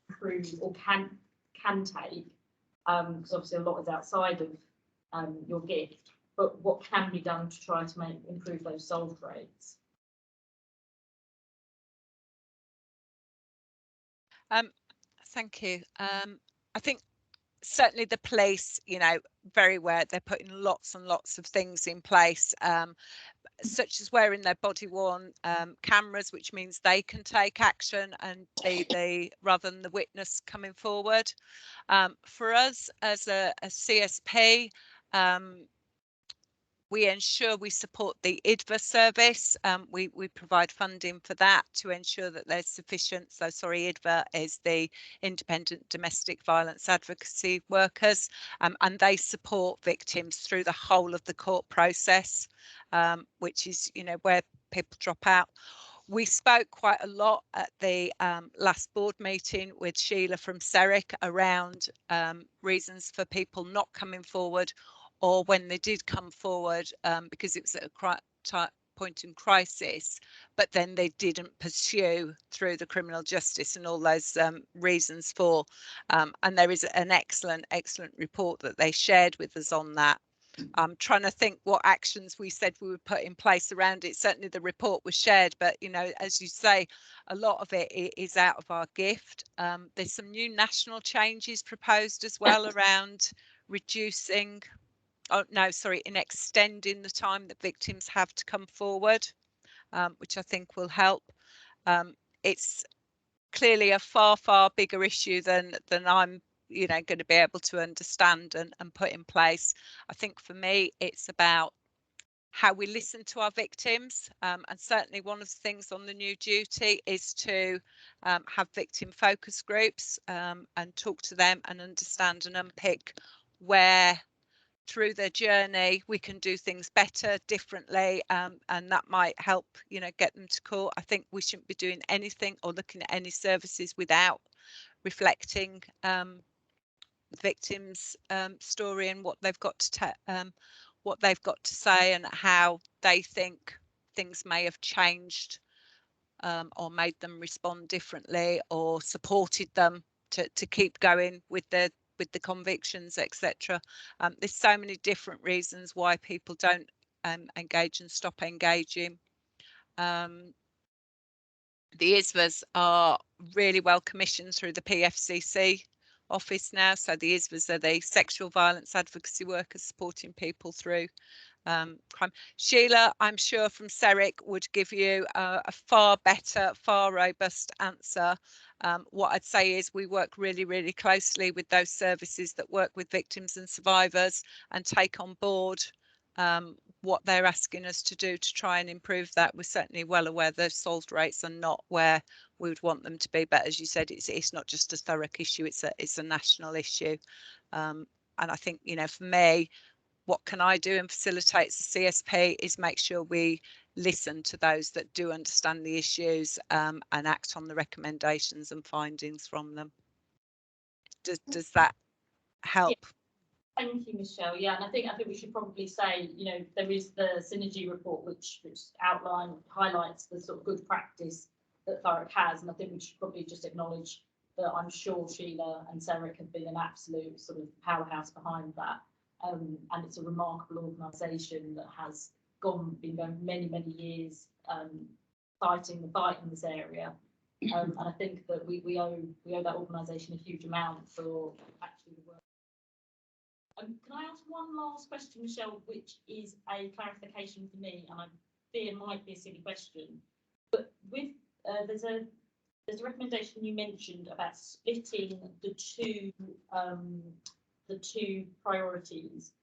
improve or can take, because obviously a lot is outside of your gift, but what can be done to try to improve those solved rates? Thank you. I think certainly the police, you know, very aware they're putting lots and lots of things in place, such as wearing their body worn cameras, which means they can take action and they rather than the witness coming forward. For us as a CSP, we ensure we support the IDVA service. We provide funding for that to ensure that there's sufficient. So sorry, IDVA is the Independent Domestic Violence Advocacy Workers, and they support victims through the whole of the court process, which is, you know, where people drop out. We spoke quite a lot at the last board meeting with Sheila from Thurrock around reasons for people not coming forward, or when they did come forward, because it was at a point in crisis, but then they didn't pursue through the criminal justice and all those reasons for. And there is an excellent report that they shared with us on that. I'm trying to think what actions we said we would put in place around it. Certainly the report was shared, but, you know, as you say, a lot of it is out of our gift. There's some new national changes proposed as well around reducing, in extending the time that victims have to come forward, which I think will help. It's clearly a far bigger issue than I'm, you know, going to be able to understand and put in place. I think for me, it's about how we listen to our victims, and certainly one of the things on the new duty is to have victim focus groups and talk to them and understand and unpick where through their journey we can do things better, differently, and that might help, you know, get them to court. I think we shouldn't be doing anything or looking at any services without reflecting the victim's story and what they've got to say and how they think things may have changed, or made them respond differently, or supported them to keep going with the convictions, etc. There's so many different reasons why people don't engage and stop engaging. The ISVAs are really well commissioned through the PFCC office now. So the ISVAs are the sexual violence advocacy workers supporting people through crime. Sheila, I'm sure from Thurrock, would give you a far better, far robust answer. What I'd say is we work really closely with those services that work with victims and survivors and take on board what they're asking us to do to try and improve that. We're certainly well aware the solved rates are not where we would want them to be, but as you said, it's not just a Thurrock issue, it's a national issue. And I think, you know, for me, what can I do and facilitate as a CSP is make sure we listen to those that do understand the issues, and act on the recommendations and findings from them. Does that help? Yeah. Thank you, Michelle. Yeah, and I think we should probably say, you know, there is the synergy report which highlights the sort of good practice that Thurrock has, and I think we should probably just acknowledge that I'm sure Sheila and Thurrock have been an absolute sort of powerhouse behind that. And it's a remarkable organisation that has been going many years, fighting the fight in this area. And I think that we owe that organisation a huge amount for actually the work. Can I ask one last question, Michelle, which is a clarification for me, and I fear might be a silly question, but with there's a recommendation you mentioned about splitting the two priorities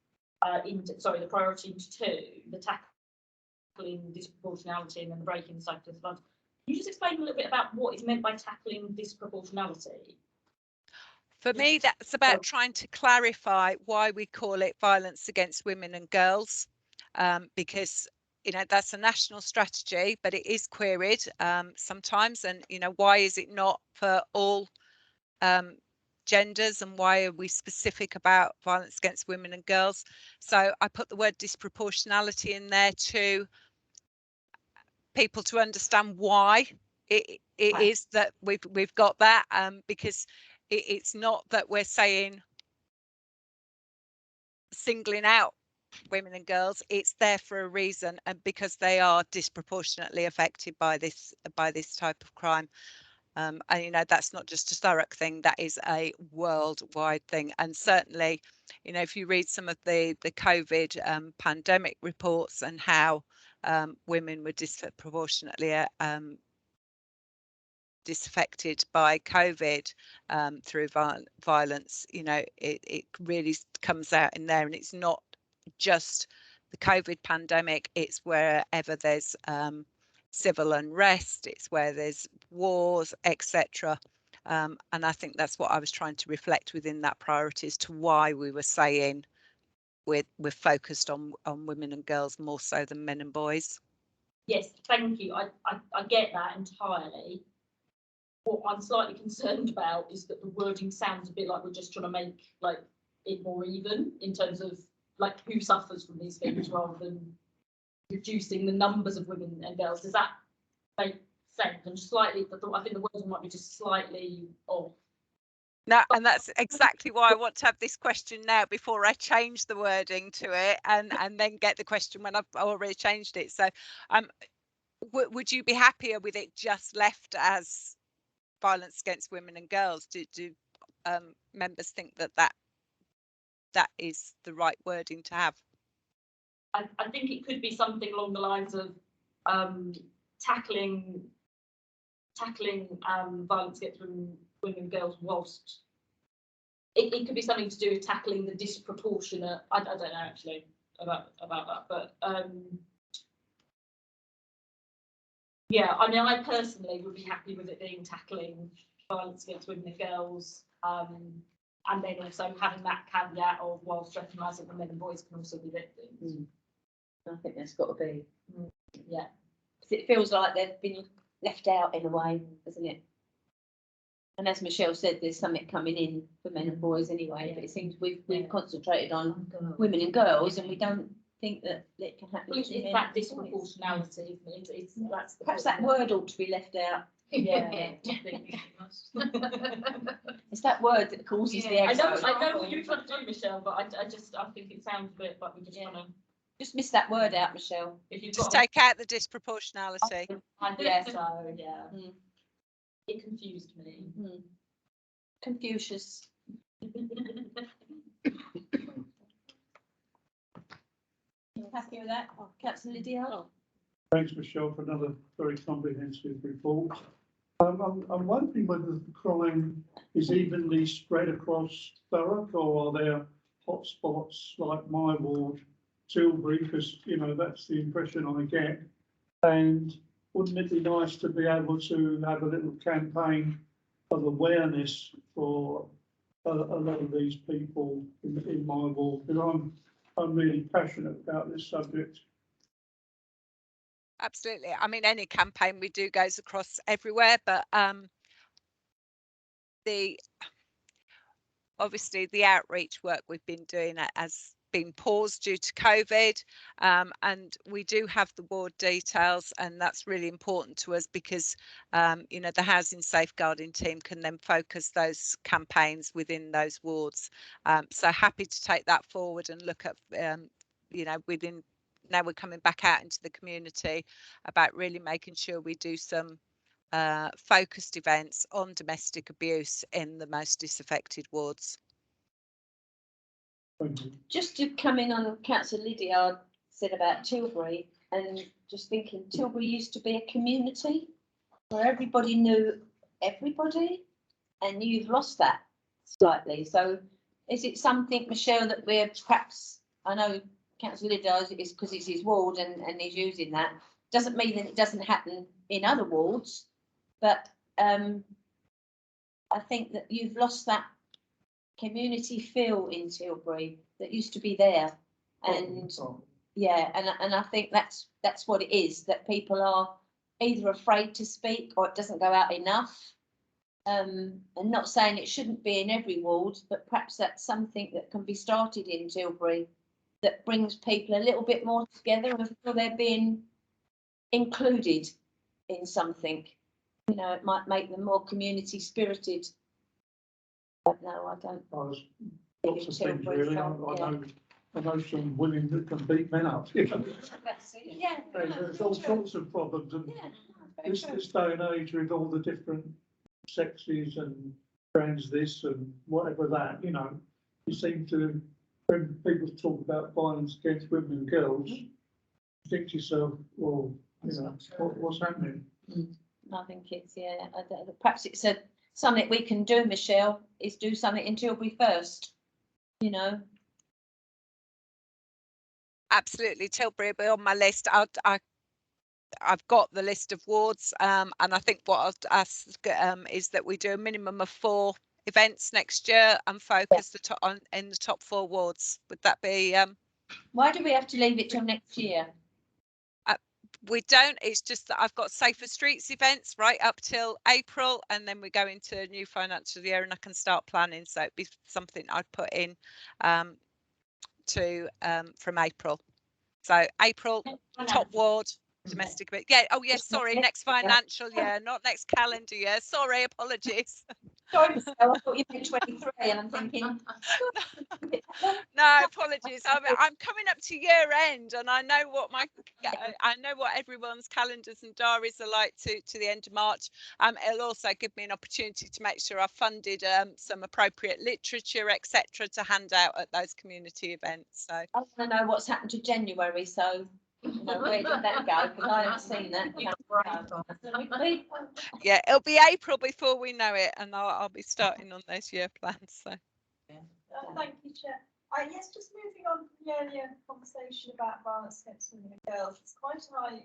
the priority into two, the tackling disproportionality and then the breaking the cycle of funds. Can you just explain a little bit about what is meant by tackling disproportionality? For me, that's about trying to clarify why we call it violence against women and girls, because that's a national strategy, but it is queried sometimes. And why is it not for all genders, and why are we specific about violence against women and girls? So I put the word disproportionality in there to people to understand why it is that we've got that, because it's not that we're saying singling out women and girls. It's there for a reason, and because they are disproportionately affected by this type of crime. And that's not just a Thurrock thing, that is a worldwide thing. And certainly, if you read some of the COVID pandemic reports and how women were disproportionately disaffected by COVID through violence, it really comes out in there. And it's not just the COVID pandemic, it's wherever there's civil unrest, it's where there's wars, etc. And I think that's what I was trying to reflect within that priority as to why we were saying we're focused on women and girls more so than men and boys. Yes, thank you. I get that entirely. What I'm slightly concerned about is that the wording sounds a bit like we're just trying to make it more even in terms of who suffers from these things rather than reducing the numbers of women and girls. Does that make sense? And slightly, I think the wording might be just slightly off. No, and that's exactly why I want to have this question now before I change the wording to it, and then get the question when I've already changed it. So, would you be happier with it just left as violence against women and girls? Do members think that is the right wording to have? I think it could be something along the lines of tackling violence against women and girls whilst it could be something to do with tackling the disproportionate. I don't know actually about that, but yeah, I mean, I personally would be happy with it being tackling violence against women and girls, and then also having that caveat of whilst recognising that men and boys can also be victims. I think that's got to be. Yeah. Because it feels like they've been left out in a way, doesn't it? And as Michelle said, there's something coming in for men and boys anyway, but it seems we've concentrated on women and girls, and we don't think that it can happen. It's that disproportionality. That's perhaps that word ought to be left out. Yeah. It's that word that causes the exile. I know what you're trying to do, Michelle, but I think it sounds a bit like we just want to. Just miss that word out, Michelle. If you've just take out the disproportionality. Yeah, so yeah. It confused me. Confucius. Happy with that? Councillor Lydia? Thanks, Michelle, for another very comprehensive report. I'm wondering whether the crime is evenly spread across Thurrock, or are there hotspots like my ward, Tilbury, because that's the impression I get. And wouldn't it be nice to be able to have a little campaign of awareness for a lot of these people in my ward? Because I'm really passionate about this subject. Absolutely. I mean, any campaign we do goes across everywhere, but obviously the outreach work we've been doing has been paused due to COVID, and we do have the ward details, and that's really important to us because the housing safeguarding team can then focus those campaigns within those wards. So happy to take that forward and look at within now we're coming back out into the community about really making sure we do some focused events on domestic abuse in the most disaffected wards. Just to come in on Councillor Lydiard said about Tilbury, and just thinking Tilbury used to be a community where everybody knew everybody, and you've lost that slightly. So is it something, Michelle, that we're perhaps, I know Councillor Lydiard is because it's his ward and he's using that, doesn't mean that it doesn't happen in other wards, but I think that you've lost that community feel in Tilbury that used to be there. And yeah, and I think that's what it is, that people are either afraid to speak or it doesn't go out enough. And not saying it shouldn't be in every ward, but perhaps that's something that can be started in Tilbury that brings people a little bit more together and feel they're being included in something. You know, it might make them more community spirited. But no, I don't. Lots of things really. I know some women that can beat men up. Yeah. There's all sorts of problems, and this day and age with all the different sexes and trans this and whatever that, you know, you seem to, when people talk about violence against women and girls, you think to yourself, well, you know, what's happening? I think it's, perhaps it's something we can do, Michelle, is do something in Tilbury first, you know. Absolutely, Tilbury will be on my list. I've got the list of wards, and I think what I'll ask is that we do a minimum of 4 events next year and focus in the top 4 wards. Would that be? Why do we have to leave it till next year? We don't. It's just that I've got Safer Streets events right up till April, and then we go into a new financial year, and I can start planning. So it'd be something I'd put in from April. So April, top ward. Domestic abuse. Yeah. Oh, yes. Sorry. Next financial year, not next calendar year. Sorry. Apologies. Sorry, Michelle, I thought you meant 23, and I'm thinking. No, apologies. I'm coming up to year end, and I know what everyone's calendars and diaries are like to the end of March. It'll also give me an opportunity to make sure I've funded some appropriate literature, etc., to hand out at those community events. So I want to know what's happened to January. So. You know, where did that go? Because I haven't seen that. Yeah, it'll be April before we know it, and I'll be starting on those year plans. So. Thank you, Chair. Yes, just moving on from the earlier conversation about violence against women and girls. It's quite a high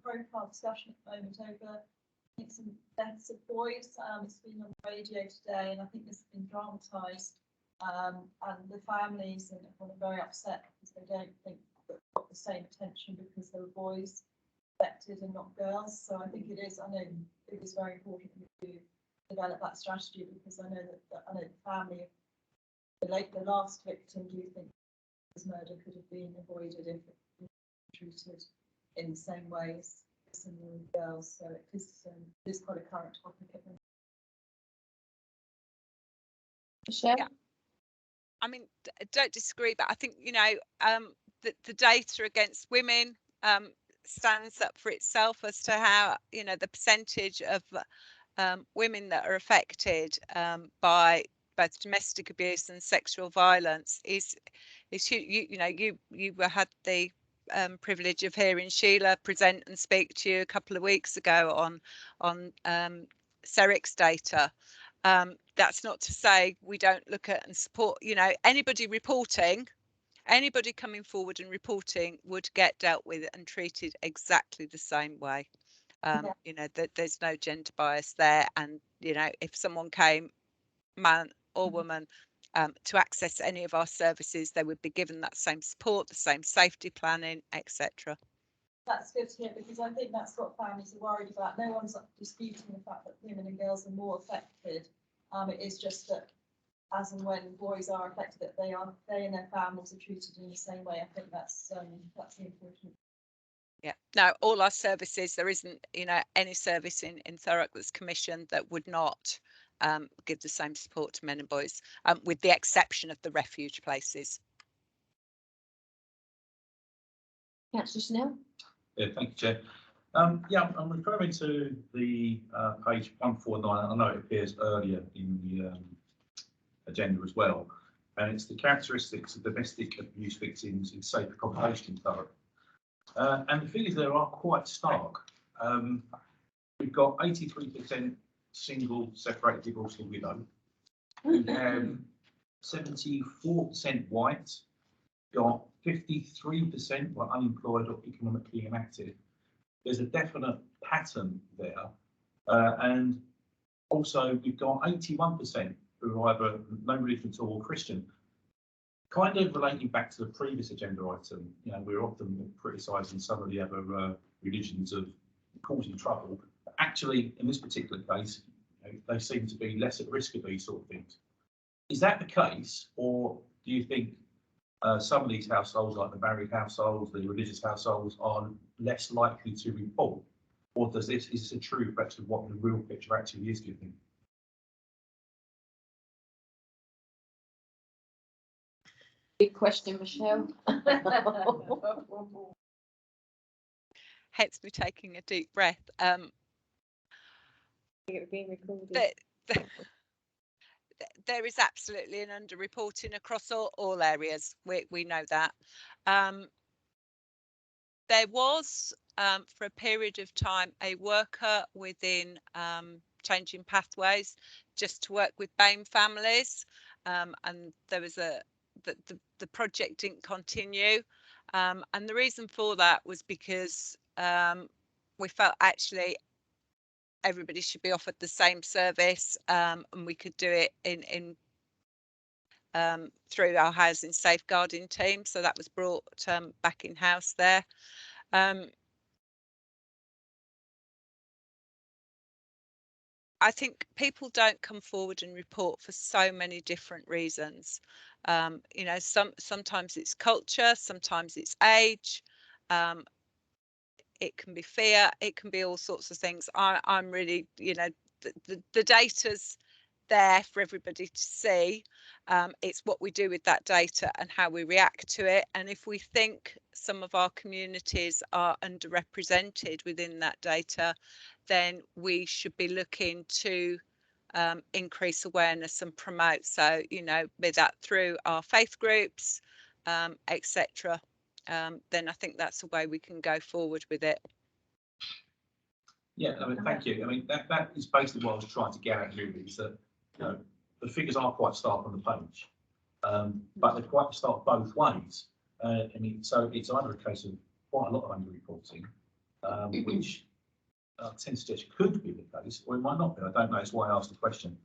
profile discussion at the moment over, I think, some deaths of boys. It's been on the radio today, and I think this has been dramatised. And the families are very upset because they don't think that got the same attention because there were boys affected and not girls. So I think I know it is very important to develop that strategy, because I know that the family of the last victim, do you think his murder could have been avoided if it was treated in the same way as some girls? So it is quite a current topic at the moment. Michelle? Yeah. I mean, don't disagree, but I think, you know, the data against women stands up for itself as to how, you know, the percentage of women that are affected by both domestic abuse and sexual violence is you know, you had the privilege of hearing Sheila present and speak to you a couple of weeks ago on CERIC's data. That's not to say we don't look at and support, you know, anybody coming forward and reporting would get dealt with and treated exactly the same way. You know, that there's no gender bias there, and you know, if someone came, man or woman, to access any of our services, they would be given that same support, the same safety planning, etc. That's good to hear, because I think that's what families are worried about. No one's disputing the fact that women and girls are more affected. It is just that as and when boys are affected, that they and their families are treated in the same way. I think that's the important. Yeah, no, all our services, there isn't, you know, any service in Thurrock that's commissioned that would not give the same support to men and boys, with the exception of the refuge places. Councillor Snell. Yeah, thank you, Chair. Yeah, I'm referring to the page 149. I know it appears earlier in the agenda as well, and it's the characteristics of domestic abuse victims in safe accommodation in Thurrock. And the figures there are quite stark. We've got 83% single, separated, divorced or widow. We have 74% white. Got 53% were unemployed or economically inactive. There's a definite pattern there, and also we've got 81% who are either no religion at all or Christian. Kind of relating back to the previous agenda item, you know, we're often criticising some of the other religions of causing trouble. But actually, in this particular case, you know, they seem to be less at risk of these sort of things. Is that the case, or do you think some of these households, like the married households, the religious households, are less likely to report? Or is this a true reflection of what the real picture actually is, do you think? Big question, Michelle. Hence me taking a deep breath. It being recorded. There is absolutely an underreporting across all areas. We know that. There was, for a period of time, a worker within Changing Pathways just to work with BAME families, and there was the project didn't continue, and the reason for that was because we felt actually everybody should be offered the same service, and we could do it in through our housing safeguarding team. So that was brought back in house there. I think people don't come forward and report for so many different reasons. You know, sometimes it's culture, sometimes it's age. It can be fear, it can be all sorts of things. I'm really, you know, the data's there for everybody to see. It's what we do with that data and how we react to it. And if we think some of our communities are underrepresented within that data, then we should be looking to increase awareness and promote. So, you know, be that through our faith groups, etc. Then I think that's the way we can go forward with it. Yeah, I mean, thank you. I mean, that is basically what I was trying to get at, really, is that, you know, the figures are quite stark on the page, but they're quite stark both ways. I mean, so it's either a case of quite a lot of underreporting, which I tend to suggest could be the case, or it might not be. I don't know. It's why I asked the question.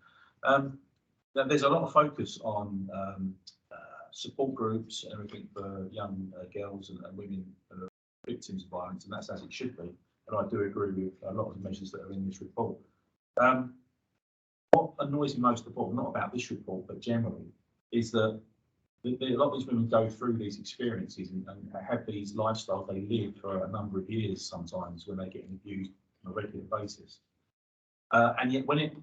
There's a lot of focus on support groups and everything for young girls and women who are victims of violence, and that's as it should be. And I do agree with a lot of the measures that are in this report. What annoys me most of all, not about this report, but generally, is that a lot of these women go through these experiences and have these lifestyles they live for a number of years sometimes when they're getting abused on a regular basis. And yet when it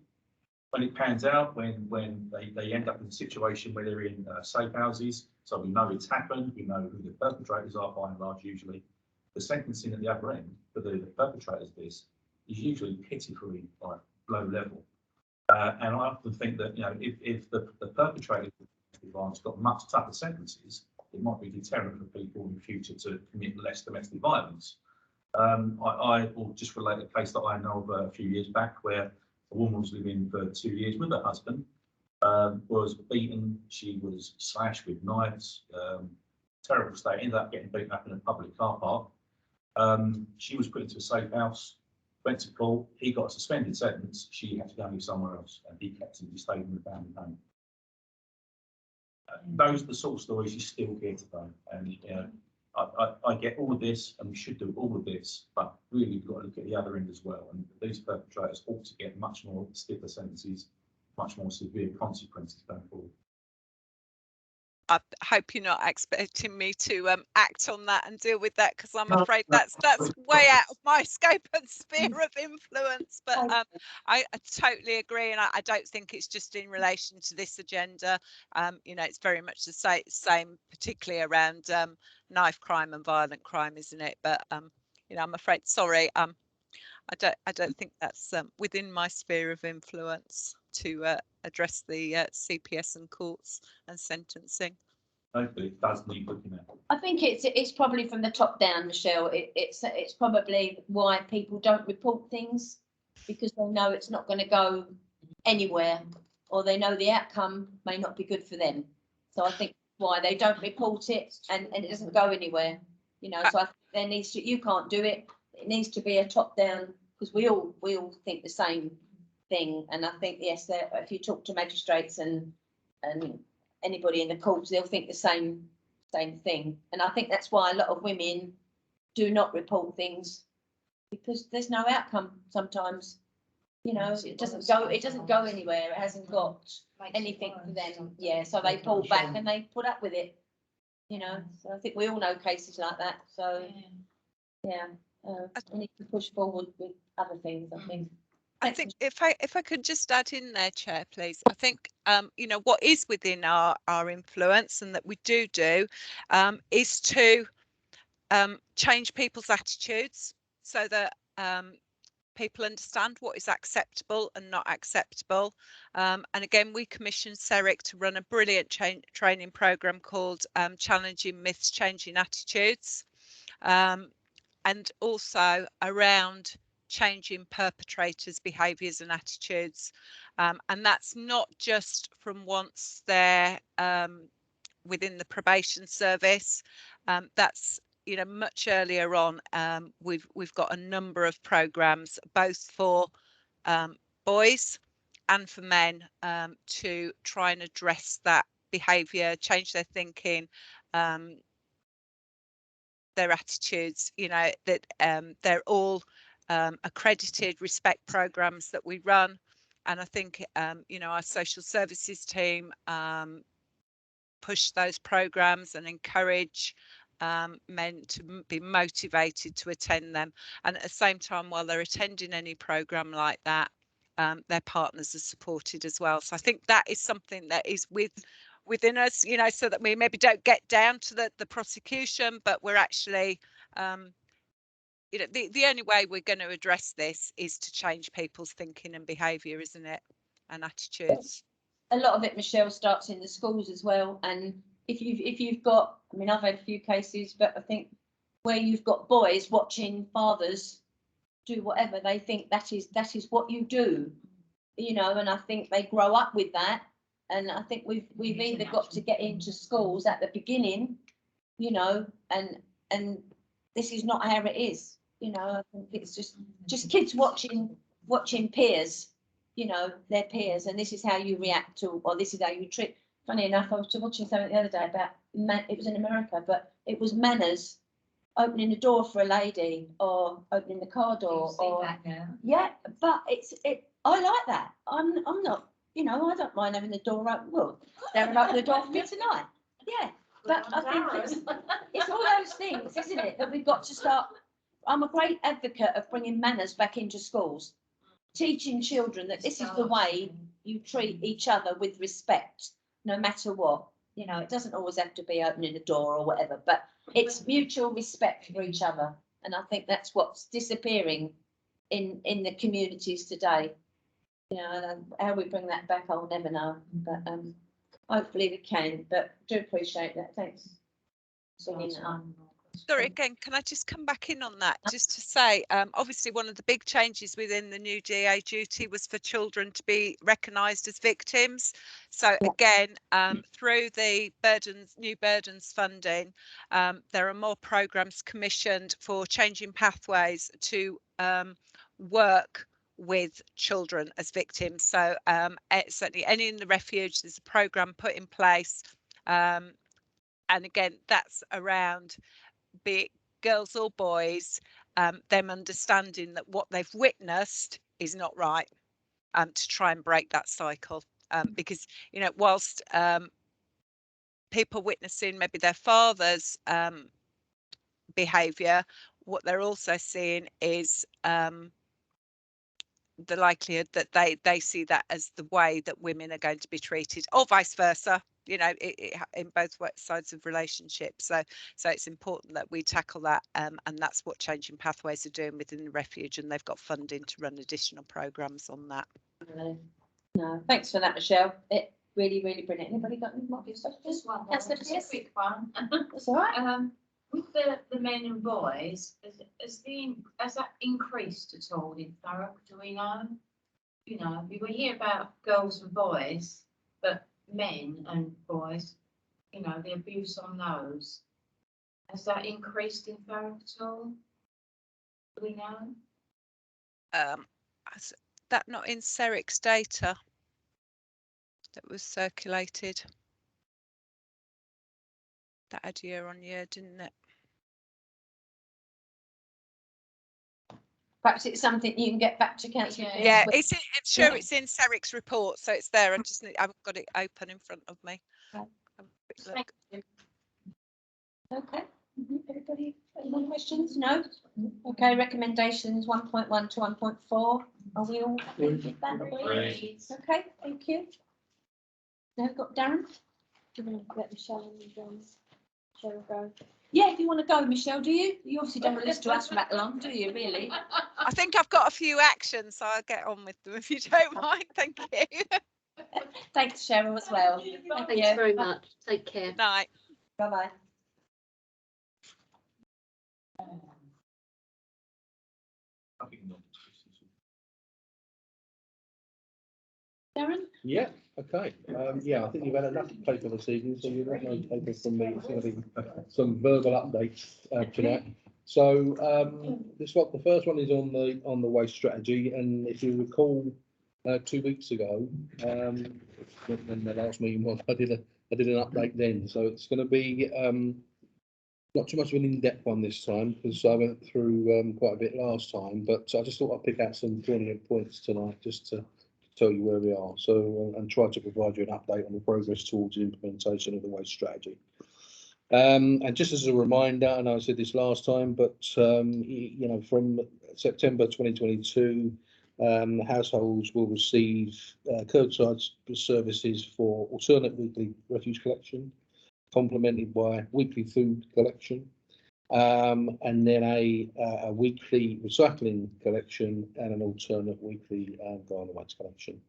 pans out, when they end up in a situation where they're in safe houses, so we know it's happened, we know who the perpetrators are by and large usually, the sentencing at the other end for the perpetrators of this is usually pitifully like low level. And I often think that, you know, if the perpetrators of violence got much tougher sentences, it might be deterrent for people in the future to commit less domestic violence. I will just relate a case that I know of a few years back where a woman was living for 2 years with her husband, was beaten, she was slashed with knives, terrible state, ended up getting beaten up in a public car park. She was put into a safe house, went to court, he got a suspended sentence, she had to go and live somewhere else, and he kept him, he stayed in the family home. Those are the sort of stories you still hear today, and you know, I get all of this, and we should do all of this, but really we've got to look at the other end as well, and these perpetrators ought to get much more stiffer sentences, much more severe consequences going forward. I hope you're not expecting me to act on that and deal with that, because I'm afraid that's way out of my scope and sphere of influence. But I totally agree, and I don't think it's just in relation to this agenda. You know, it's very much the same, particularly around knife crime and violent crime, isn't it? But you know, I'm afraid, sorry, I don't think that's within my sphere of influence to address the CPS and courts and sentencing. Hopefully it does need looking at. I think it's probably from the top down, Michelle. It's probably why people don't report things, because they know it's not going to go anywhere, or they know the outcome may not be good for them. So I think why they don't report it, and it doesn't go anywhere. You know, so I think there needs to, you can't do it. It needs to be a top down, because we all think the same thing. And I think, yes, if you talk to magistrates and anybody in the courts, they'll think the same thing. And I think that's why a lot of women do not report things, because there's no outcome sometimes. You know, it doesn't go anywhere. It hasn't got anything for them. Yeah, so they pull back and they put up with it. You know, so I think we all know cases like that. So yeah, we need to push forward with other things, I think. I think if I could just add in there, Chair, please. I think you know, what is within our influence and that we do is to change people's attitudes so that people understand what is acceptable and not acceptable. And again, we commissioned CERIC to run a brilliant training programme called Challenging Myths, Changing Attitudes, and also around changing perpetrators' behaviours and attitudes. And that's not just from once they're within the probation service. That's, you know, much earlier on. We've got a number of programmes, both for boys and for men, to try and address that behaviour, change their thinking, their attitudes. You know, that they're all accredited respect programs that we run. And I think, you know, our social services team push those programs and encourage men to be motivated to attend them. And at the same time, while they're attending any program like that, their partners are supported as well. So I think that is something that is within us, you know, so that we maybe don't get down to the prosecution, but we're actually, you know, the only way we're going to address this is to change people's thinking and behaviour, isn't it? And attitudes. A lot of it, Michelle, starts in the schools as well. And if you've got, I mean, I've had a few cases, but I think where you've got boys watching fathers do whatever, they think that is what you do, you know. And I think they grow up with that. And I think we've either got to get into schools at the beginning, you know, and this is not how it is, you know. I think it's just kids watching peers, you know, their peers, and this is how you react to, or this is how you treat. Funny enough, I was watching something the other day about, it was in America, but it was manners, opening the door for a lady or opening the car door. Yeah, but I like that. I'm not, you know, I don't mind having the door open. Well, they'll open the door for me tonight. Yeah, but I think it's all those things, isn't it, that we've got to start. I'm a great advocate of bringing manners back into schools, teaching children that this is the way you treat each other with respect, no matter what. You know, it doesn't always have to be opening the door or whatever, but it's mutual respect for each other. And I think that's what's disappearing in the communities today. You know, how we bring that back, I'll never know. But hopefully we can. But do appreciate that. Thanks. Sorry, again, can I just come back in on that, just to say, obviously one of the big changes within the new DA duty was for children to be recognised as victims. So again, through the new burdens funding, there are more programmes commissioned for changing pathways to work with children as victims. So certainly any in the refuge, there's a programme put in place. And again, that's around, be it girls or boys, them understanding that what they've witnessed is not right, to try and break that cycle. Because, you know, whilst people witnessing maybe their father's behaviour, what they're also seeing is the likelihood that they see that as the way that women are going to be treated, or vice versa. you know, in both sides of relationships. So it's important that we tackle that, and that's what Changing Pathways are doing within the refuge, and they've got funding to run additional programmes on that. No, thanks for that, Michelle. It really, really brilliant. Anybody got any more questions? Just one more, Councillor just a Pearce? quick one. That's all right. With the men and boys, has that increased at all in Thurrock? Do we know? You know, we hear about girls and boys, but men and boys, you know, the abuse on those. Has that increased in Thurrock at all? Do we know? Is that not in Ceric's data that was circulated? That had year on year, didn't it? Perhaps it's something you can get back to council. Yeah, I'm sure Yeah. it's in Ceric's report, so it's there. I haven't got it open in front of me. Right. Have a quick look. Okay. Everybody, any more questions? No? Okay, recommendations 1.1 to 1.4. Are we all happy with that? Agreed. Okay, thank you. Now we've got Darren. Do you want to let Michelle and Cheryl go? Yeah, if you want to go, Michelle, do you? You obviously don't want to listen to us rattle on, do you, really? I think I've got a few actions, so I'll get on with them if you don't mind. Thank you. Thanks, Cheryl, as well. Thank Thanks you. very much. Take care. Good night. Bye-bye. Darren? Yeah, okay. Yeah, I think you've had enough paper this evening, so you've got no paper from me. It's going to be some verbal updates tonight. So the first one is on the waste strategy, and if you recall, 2 weeks ago, when the last meeting was, I did an update then. So it's going to be not too much of an in-depth one this time, because I went through quite a bit last time. But I just thought I'd pick out some poignant points tonight, just to tell you where we are. So and try to provide you an update on the progress towards the implementation of the waste strategy. And just as a reminder, and I said this last time, but you know, from September 2022, households will receive curbside services for alternate weekly refuse collection, complemented by weekly food collection, and then a weekly recycling collection and an alternate weekly garden waste collection.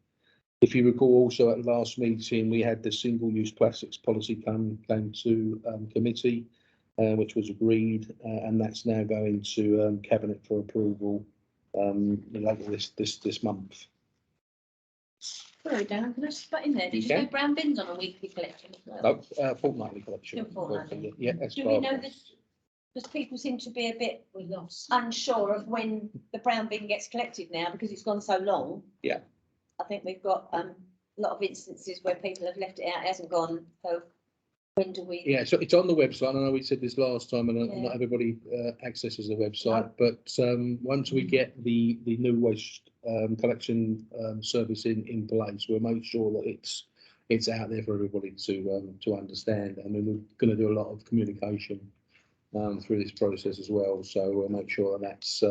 If you recall, also at last meeting, we had the single-use plastics policy came to committee, which was agreed, and that's now going to cabinet for approval later this month. Sorry, Darren, can I just put in there? Did you Okay. say brown bins on a weekly collection as well? No, fortnightly collection. Still fortnightly. Yeah, that's Do we part know of it. this? Because people seem to be a bit unsure of when the brown bin gets collected now, because it's gone so long. Yeah. I think we've got a lot of instances where people have left it out, it hasn't gone. So when do we? Yeah, so it's on the website. I know we said this last time, and Yeah. not everybody accesses the website. But once we get the new waste collection service in place, we'll make sure that it's out there for everybody to understand. I mean, we're going to do a lot of communication through this process as well. So we'll make sure that that's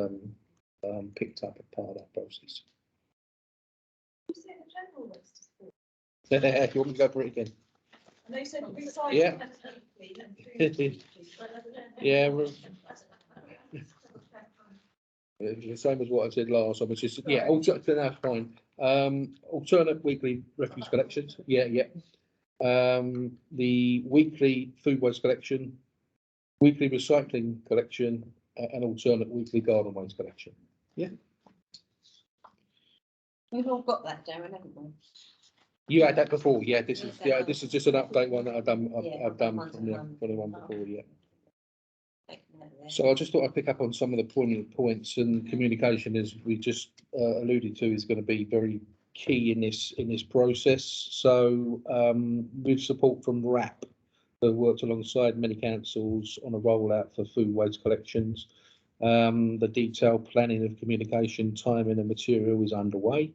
picked up as part of that process. You say the general list is full. If you want me to go for it again? And they said recycling. Yeah. and food. Yeah, the same as what I said last time. It's just that's fine. Alternate weekly refuse collections. Yeah. The weekly food waste collection, weekly recycling collection, and alternate weekly garden waste collection. Yeah. We've all got that, Darren, haven't we? You had that before, yeah. This is just an update one that I've done from the one before, yeah. So I just thought I'd pick up on some of the poignant points, and communication, as we just alluded to, is going to be very key in this process. So with support from RAP, who worked alongside many councils on a rollout for food waste collections, the detailed planning of communication, timing and material is underway.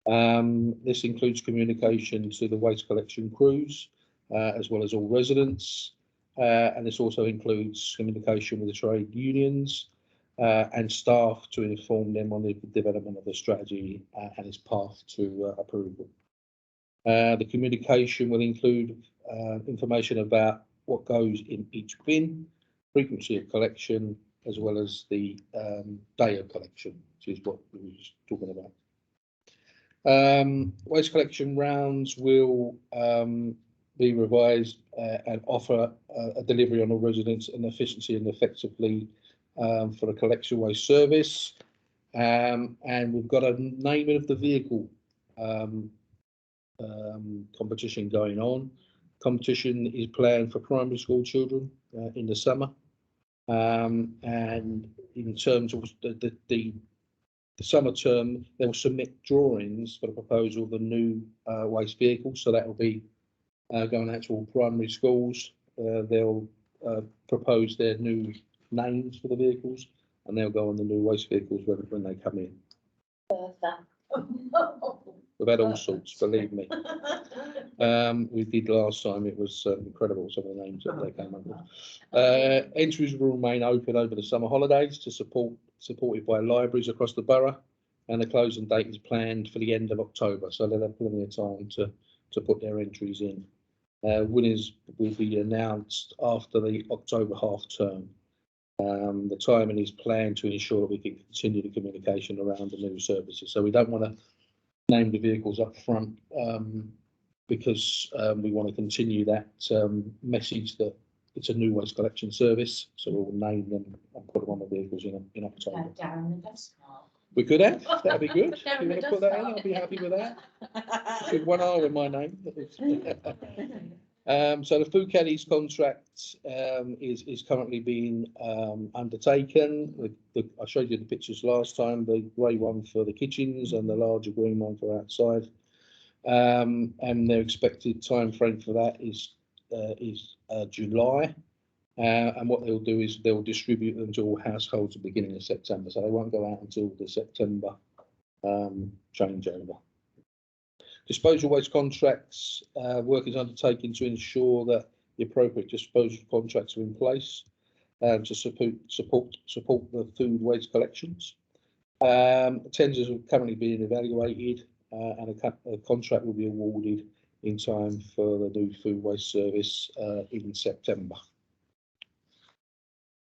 This includes communication to the waste collection crews, as well as all residents, and this also includes communication with the trade unions and staff to inform them on the development of the strategy and its path to approval. The communication will include information about what goes in each bin, frequency of collection, as well as the day of collection, which is what we were just talking about. Waste collection rounds will be revised and offer a delivery on all residents and efficiency and effectively for the collection waste service. And we've got a naming of the vehicle competition going on. Competition is planned for primary school children in the summer. And in terms of the summer term, they'll submit drawings for the proposal of the new waste vehicle. So that will be going out to all primary schools. They'll propose their new names for the vehicles, and they'll go on the new waste vehicles when they come in. We've had all sorts, believe me. We did last time. It was incredible, some of the names that they came up with. Entries will remain open over the summer holidays supported by libraries across the borough, and the closing date is planned for the end of October, so they'll have plenty of time to put their entries in. Winners will be announced after the October half term. The timing is planned to ensure that we can continue the communication around the new services. So we don't want to name the vehicles up front because we want to continue that message that it's a new waste collection service. So we'll name them and put them on the vehicles in October. We could have. That'd be good. If you want to put that in, I'll be happy with that. With one R in my name. So the food caddies contract is currently being undertaken. I showed you the pictures last time, the grey one for the kitchens and the larger green one for outside. And their expected time frame for that is July. And what they'll do is they'll distribute them to all households at the beginning of September. So they won't go out until the September changeover. Disposal waste contracts, work is undertaken to ensure that the appropriate disposal contracts are in place to support the food waste collections. Tenders are currently being evaluated and a contract will be awarded in time for the new food waste service in September.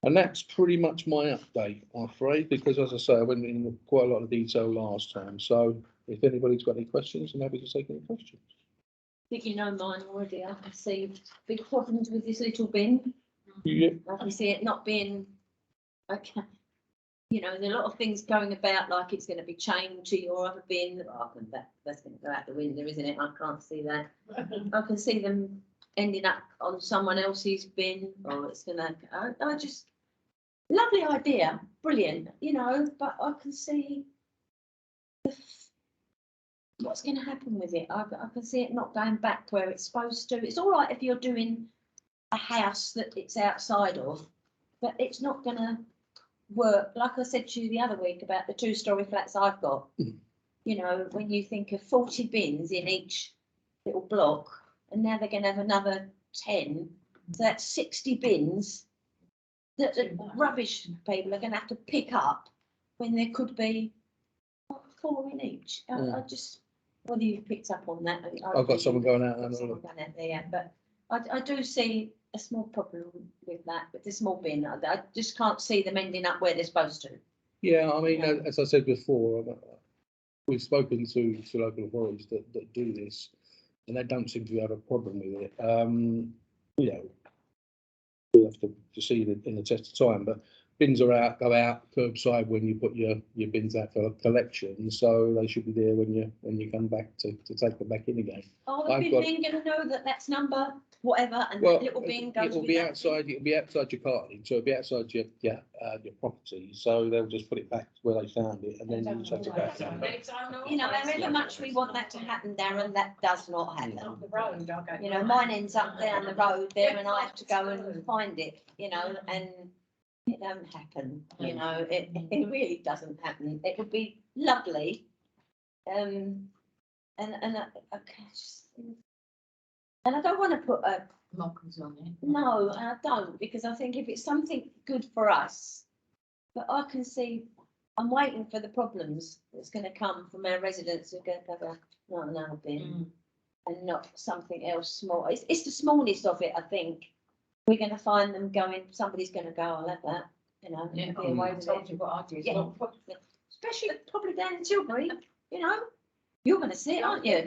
And that's pretty much my update, I'm afraid, because as I say, I went in quite a lot of detail last time. So if anybody's got any questions, I'm happy to take any questions. I think you know mine already. I can see big problems with this little bin. Yeah. I can see it not being, okay. You know, there's a lot of things going about, like it's going to be chained to your other bin. Oh, that's going to go out the window, isn't it? I can't see that. I can see them ending up on someone else's bin, or it's going to. I just lovely idea, brilliant, you know. But I can see what's going to happen with it. I can see it not going back where it's supposed to. It's all right if you're doing a house that it's outside of, but it's not going to work. Like I said to you the other week about the 2-story flats I've got. You know, when you think of 40 bins in each little block, and now they're going to have another 10, so that's 60 bins that the rubbish people are going to have to pick up when there could be 4 in each. I just, whether you've picked up on that. I've got someone going out there, yeah, but I do see a small problem with that, with the small bin. I just can't see them ending up where they're supposed to. Yeah, I mean, as I said before, we've spoken to local authorities that do this, and they don't seem to have a problem with it. You know, we'll have to see it in the test of time, but bins are out, go out curbside when you put your bins out for collection, so they should be there when you come back to take them back in again. Oh, the bin going to know that that's number whatever, and well, that little bin goes. It'll be outside. It'll be outside your cartage, so it'll be outside your property. So they'll just put it back where they found it, and then you take it back. You know, however much we want that to happen, Darren, that does not happen. You know, mine ends up down the road there, and I have to go and find it. You know, and it don't happen. You know, it really doesn't happen. It would be lovely, and I don't want to put a Mockers on it. no, I don't, because I think if it's something good for us, but I can see, I'm waiting for the problems that's going to come from our residents who are going to have a not another bin. and not something else small. It's the smallness of it, I think. We're going to find them going, somebody's going to go, I'll have that, you know, Yeah, and be away I with told it. you what I did. Yeah, especially probably down in Tilbury, you know, you're going to see it, aren't you?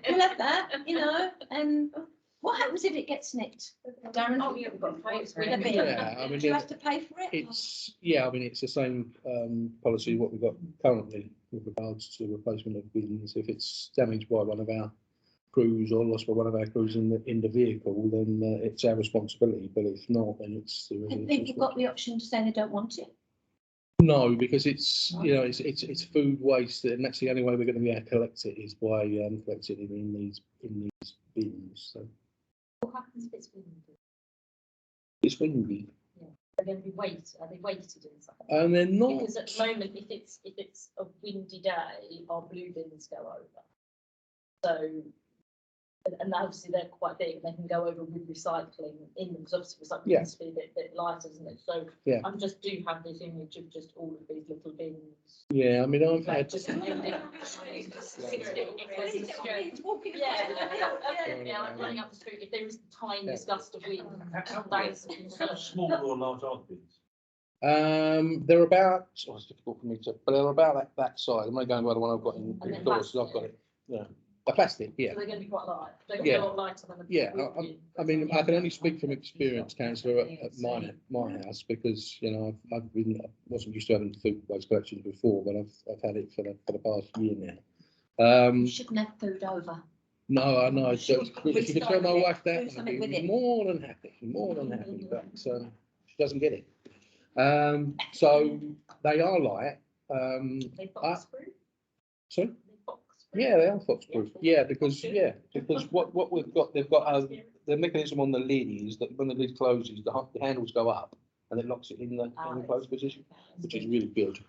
You'll have that, you know, and what happens if it gets nicked? Darren, oh, yeah, we've got to pay for it. Yeah, I mean, Do you have to pay for it? it's, yeah, I mean, it's the same policy what we've got currently with regards to replacement of bins. If it's damaged by one of our crews or lost by one of our crews in the vehicle, then it's our responsibility. But if not, then it's the I residents' think you've got the option to say they don't want it. No, because it's, you know, it's food waste, and that's the only way we're going to be able to collect it is by collecting it in these bins. So What happens if it's windy? it's windy, Are they going to be are they weighted in something? and they're not. Because at the moment, if it's a windy day, our blue bins go over. So, and obviously they're quite big, and they can go over with recycling in them, because obviously recycling Yeah. needs to be a bit lighter, isn't it? So Yeah. I just do have this image of just all of these little bins. Yeah, I mean, I've Like had. just yeah, like running up the street, if there is the tiniest gust of wind, that is a concern. How small or large are the bins? They're about. Oh, it's difficult for me to, but they're about that size. I'm only going by the one I've got in And then indoors. So I've got it. Yeah, a plastic. Yeah. So they're going to be quite light. They're going to Yeah. be a lot lighter than a Yeah, blue bin. I mean, I can only speak from experience, councillor, at my house, because, you know, I wasn't used to having food waste collections before, but I've had it for the past year now. You shouldn't have food over. No, I know. So, if you could tell my wife Do that, I'd something be with it. more than happy, but she doesn't get it. So they are light. They box proof? Sorry? They box proof? Yeah, they are fox proof. Yeah, because what we've got, they've got the mechanism on the lid is that when the lid closes, the handles go up and it locks it in the closed position, which is really good.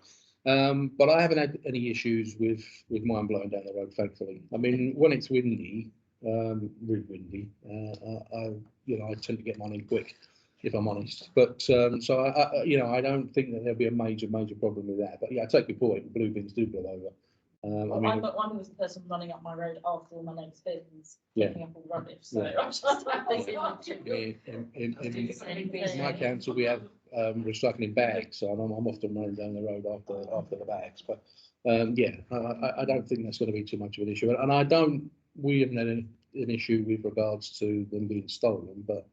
But I haven't had any issues with mine blowing down the road, thankfully. I mean, when it's windy, really windy, I tend to get mine in quick, if I'm honest. But so I don't think that there'll be a major problem with that. But yeah, I take your point. Blue bins do blow over. Well, I mean, I was the person running up my road after all my neighbours' bins, Yeah. picking up all rubbish. So Yeah. I'm just in my council, we have recycling bags, so I'm often running down the road after the bags. But yeah, I don't think that's going to be too much of an issue, and we haven't had an issue with regards to them being stolen. But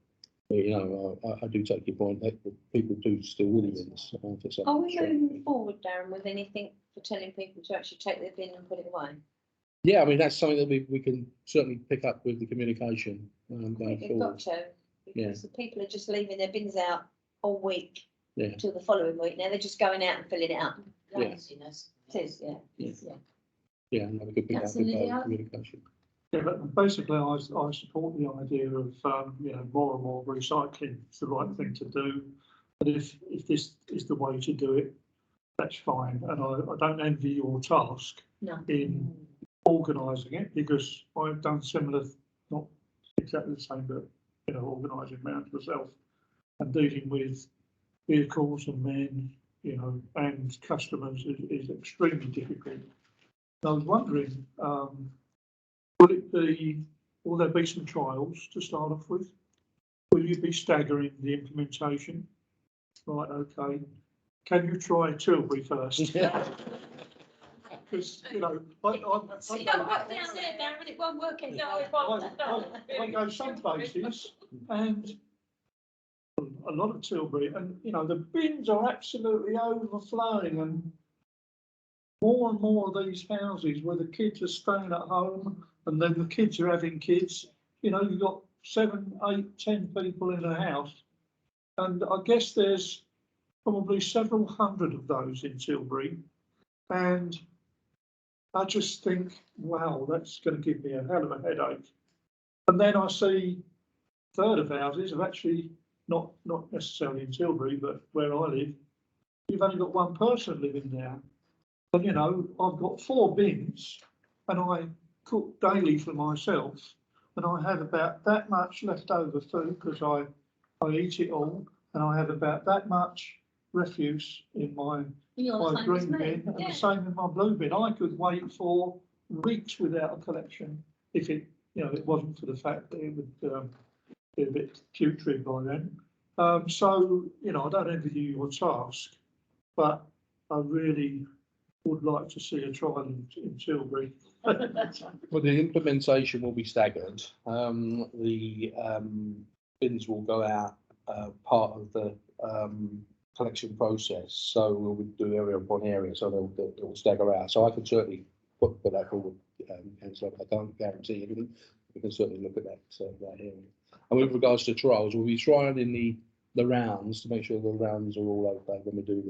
you know, I do take your point that people do steal willy bins for some. Are we moving forward, Darren, with anything for telling people to actually take their bin and put it away? Yeah, I mean, that's something that we can certainly pick up with the communication going We've forward. got to, Yeah. because the people are just leaving their bins out all week Yeah. until the following week. Now they're just going out and filling it up. Yeah. Laziness. It is, yeah. Yeah. Yeah, and we could pick up Councillor with Lydia? communication. Yeah, but basically, I support the idea of more and more recycling. It's the right thing to do. But if this is the way to do it, that's fine. And I don't envy your task No. in organising it, because I've done similar, not exactly the same, but organising around myself and dealing with vehicles and men, and customers is extremely difficult. I was wondering, will there be some trials to start off with? Will you be staggering the implementation? Right, okay. Can you try Tilbury first? Because, See, no, work down there, Darren, it won't work anymore. I go some places and a lot of Tilbury, and the bins are absolutely overflowing, and more of these houses where the kids are staying at home and then the kids are having kids. You've got 7, 8, 10 people in a house, and I guess there's probably several hundred of those in Tilbury, and I just think, wow, that's going to give me a hell of a headache. And then I see a third of houses have actually not necessarily in Tilbury, but where I live, you've only got one person living there. And I've got 4 bins, and I cook daily for myself, and I have about that much leftover food because I eat it all, and I have about that much refuse in my green bin, and the same in my blue bin. I could wait for weeks without a collection if it you know, it wasn't for the fact that it would be a bit putrid by then. So, you know, I don't envy you your task, but I really would like to see a trial in Tilbury. Well, the implementation will be staggered. The bins will go out part of the collection process, so we'll do area upon area, so they'll stagger out. So I can certainly put that forward, Councillor. I can't guarantee anything. We can certainly look at that area. And with regards to trials, we'll be trying in the rounds to make sure the rounds are all okay when we do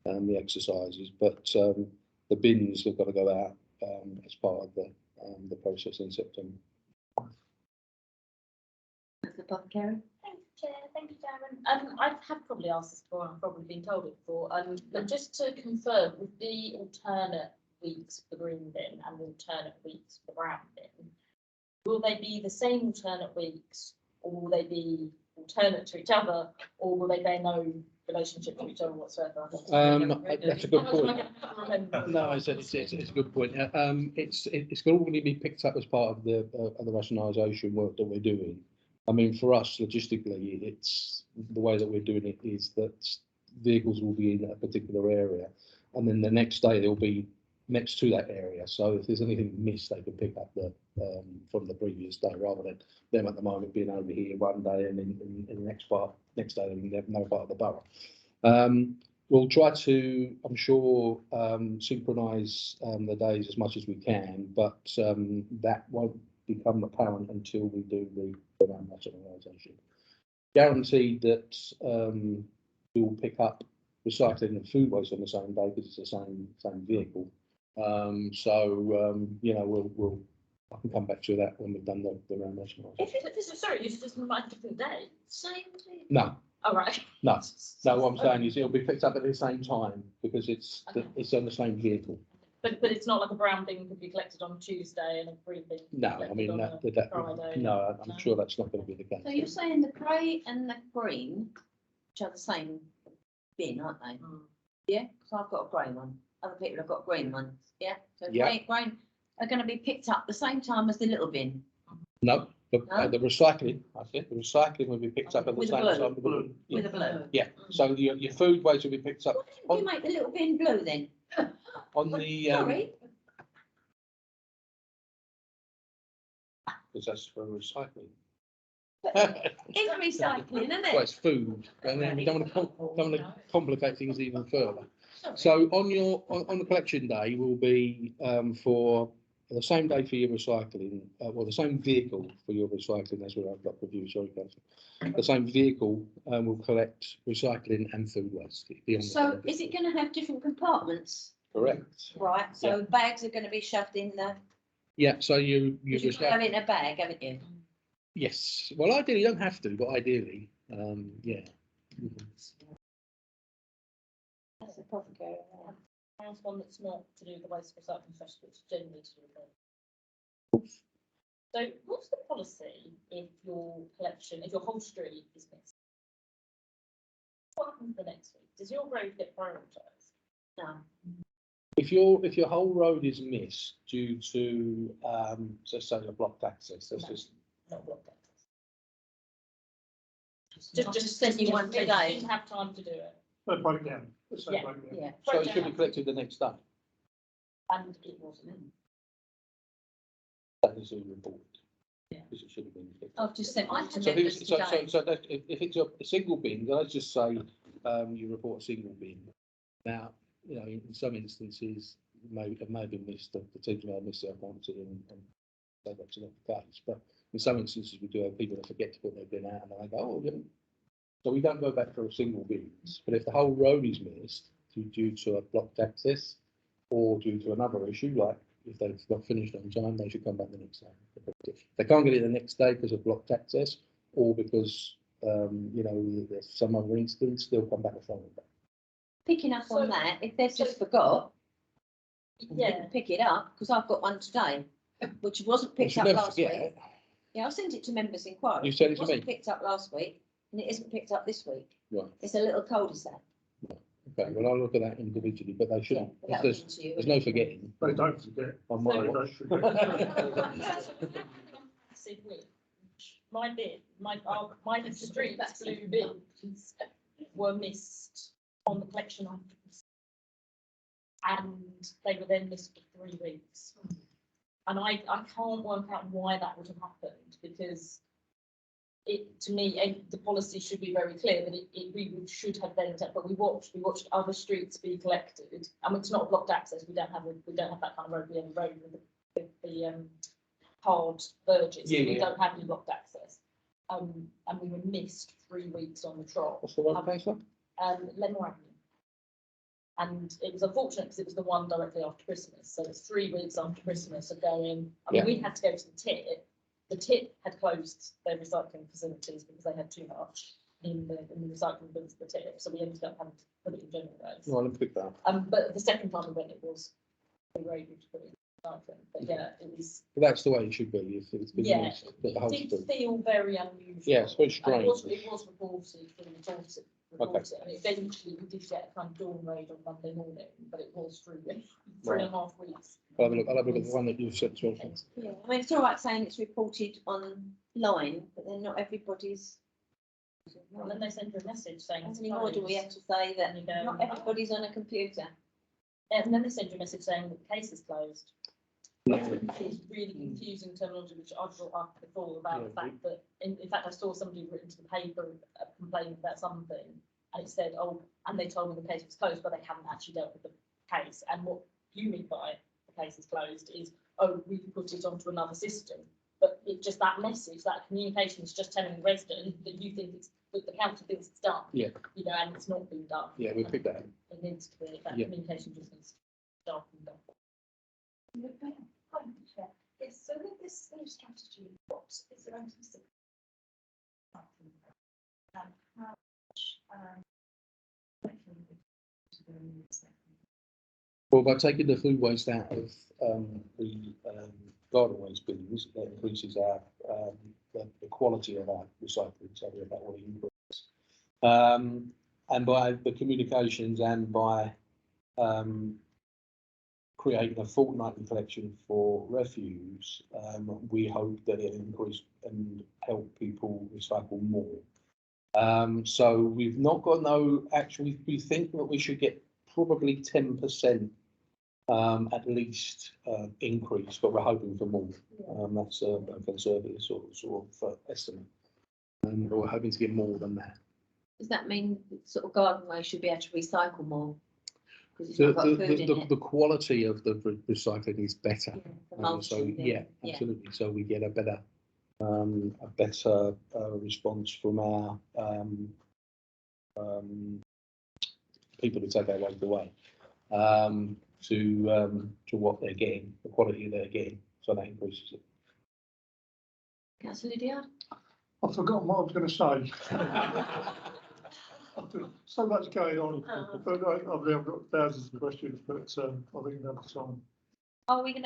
the exercises. But the bins have got to go out as part of the process in September. The public hearing. Thank you, Chair. Thank you, Darren. I have probably asked this before, I've probably been told it before, but just to confirm, with the alternate weeks for the green bin and the alternate weeks for the brown bin, will they be the same alternate weeks, or will they be alternate to each other, or will they bear no relationship to each other whatsoever? That's a good point. No, it's a good point. It's going to be picked up as part of the rationalisation work that we're doing. I mean, for us, logistically, it's the way that we're doing it is that vehicles will be in a particular area, and then the next day they'll be next to that area. So if there's anything missed, they can pick up from the previous day, rather than them at the moment being over here one day and in the next day in another part of the borough. We'll try to, I'm sure, synchronise the days as much as we can, but that won't become apparent until we do the rationalisation. Guaranteed that we will pick up recycling and food waste on the same day because it's the same vehicle. You know, I can come back to that when we've done the round rationalisation. Sorry, you just might different day. Same day. No. All right. No. What I'm saying is it'll be picked up at the same time because it's on the same vehicle. But it's not like a brown bin could be collected on Tuesday and a green bin. No, I mean no, I'm sure that's not going to be the case. So you're saying the grey and the green, which are the same bin, aren't they? Yeah, because I've got a grey one. Other people have got green ones. Yeah. So grey are going to be picked up the same time as the little bin. No. The recycling, I think, the recycling will be picked up at the same time. With a blue. Yeah. So your food waste will be picked up. Why didn't you make the little bin blue then? On the Sorry. because that's for recycling. It's recycling, isn't it? Well, it's food, and then we don't want to complicate things even further. So on the collection day will be for the same day for your recycling, the same vehicle for your recycling. That's what I've got for you. Sorry, Councillor. The same vehicle will collect recycling and food waste. So is it going to have different compartments? Correct. Right. So bags are going to be shoved in the. Yeah. So you just have it in a bag, haven't you? Yes. Well, ideally, you don't have to, but ideally, yeah. That's a profit area. How's one that's not to do with the waste recycling strategy, but it's generally to do with it? So what's the policy if your collection, if your whole street is missed? What happens the next week? Does your road get prioritised? No. If your whole road is missed due to let's say a blocked access, that's just not blocked access. Just send you one today. Didn't have time to do it. No breakdown. Yeah. so it should be collected the next day. And it wasn't in. That is a report. Yeah. Because it should have been collected. I've just sent one to So members today. if it's a single bin, let's just say you report a single bin. Now, you know, in some instances, it may have been missed. The teams may have missed their quantity and say that's not the case. But in some instances, we do have people that forget to put their bin out, and they go, "Oh, we didn't." So we don't go back for a single bin. But if the whole road is missed due to a blocked access or due to another issue, like if they've not finished on time, they should come back the next day. They can't get it the next day because of blocked access or because you know there's some other instance, they'll come back the following day. Picking up on that, if they've just forgot, pick it up, because I've got one today, which wasn't picked up last week. Yeah, I sent it to members' inquiry. You sent it to me? It wasn't picked up last week, and it isn't picked up this week. Right. It's a little cul-de-sac. Okay, well, I'll look at that individually, but they shouldn't. Yeah, There's no forgetting. They don't forget. On my They watch. don't forget. massive winch. My bin, my street's blue bins were missed on the collection items. And they were then missed for 3 weeks. And I can't work out why that would have happened, because to me, the policy should be very clear that we should have then, but we watched other streets be collected. I mean, it's not blocked access. We don't have that kind of road. We have a road with the hard verges. Yeah, We yeah. don't have any blocked access. And we were missed 3 weeks on the trot. What's the one place one? Lenmore Avenue. And it was unfortunate because it was the one directly after Christmas. So it's 3 weeks after Christmas of going. I mean, we had to go to the tip. The tip had closed their recycling facilities because they had too much in the recycling bins at the tip. So we ended up having to put it in general waste. Well, let's pick that up. But the second time we went, it was we were able to put it in recycling. But yeah, it was. But that's the way it should be. If it's been Yeah, used, but the whole it did thing. feel very unusual. Yeah, it's very And strange. It was reported, and eventually we did get a kind of dawn raid on Monday morning, but it was 3 weeks, 3.5 weeks. I'll have a look at the one that you sent to us. Yeah, I mean, it's all right saying it's reported online, but then not everybody's. Well, then they send you a message saying. How it's many more do we closed. have to say that And you go, not everybody's on a computer? And then they send you a message saying that the case is closed. Yeah. It's really confusing terminology, which I brought up before about the Yeah, fact that, in fact, I saw somebody written to the paper complaining about something, and it said, oh, and they told me the case was closed, but they haven't actually dealt with the case. And what you mean by the case is closed is, oh, we put it onto another system. But it just that message, that communication is just telling the resident that you think it's, that the council thinks it's done. Yeah. You know, and it's not been done. Yeah, we'll pick that up. It needs to be, that Yeah. communication just needs to start and done. Yes, so with this new strategy, what is the going to be? How much, Well, by taking the food waste out of the garden waste bins, that increases our the quality of our recycling, so that will increase. And by the communications and by creating a fortnightly collection for refuse, we hope that it'll increase and help people recycle more. So we've not got actually, we think that we should get probably 10% at least increase, but we're hoping for more. That's a conservative sort of estimate. And we're hoping to get more than that. Does that mean sort of garden waste should be able to recycle more? Because it's not got food in it. The quality of the recycling is better. Yeah, the So mulching thing, yeah, absolutely. So we get a better response from our people who take our waste away to what they're getting, the quality they're getting. So that increases it. Councillor Lydia? I've forgotten what I was going to say. So much going on, but I've got thousands of questions, but I think another time. Are you going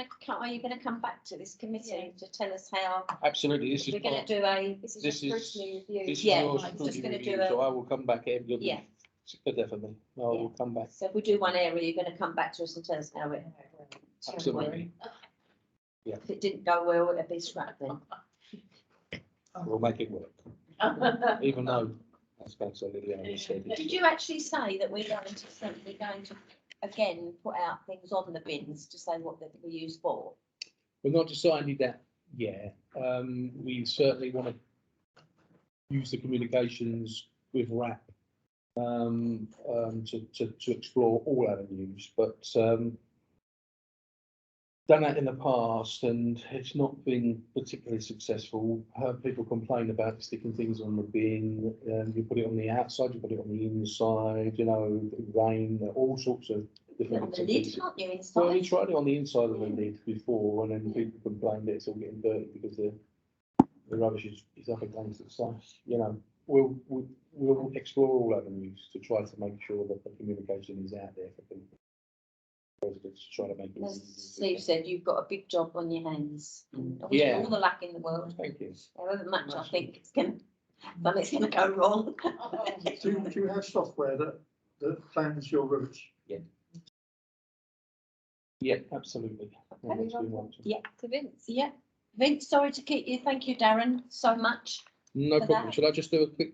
to come back to this committee to tell us how Absolutely. This is we're going to do this a is scrutiny review? This is Yeah, your I'm just scrutiny going to review, do so I will come back every. Yeah. Definitely. I will come back. So if we do one area, you're going to come back to us and tell us how it. Absolutely. Yeah. If it didn't go well, it'd be scrapped then. We'll make it work. Even though, as Councillor Lillian said. Did you actually say that we're going to again put out things on the bins to say what they're used for? We've not decided that yet. We certainly want to use the communications with RAP to explore all avenues, but done that in the past and it's not been particularly successful. Heard people complain about sticking things on the bin. You put it on the outside, you put it on the inside, you know, rain, all sorts of different On the lid, can't you, Well, we inside? tried it on the inside of the lid before, and then people complained that it's all getting dirty because the rubbish is up against the side. You know, we'll explore all avenues to try to make sure that the communication is out there for people. Residents to try to make it As easy. Steve said, you've got a big job on your hands. And I wish you Yeah. all the luck in the world. Thank you. However much I think it's going to go wrong. Do you have software that plans your routes? Yeah, absolutely. Yeah, that's what we want to. Yeah, To Vince. yeah. Vince, sorry to keep you. Thank you, Darren, so much. No For problem. that. Should I just do a quick,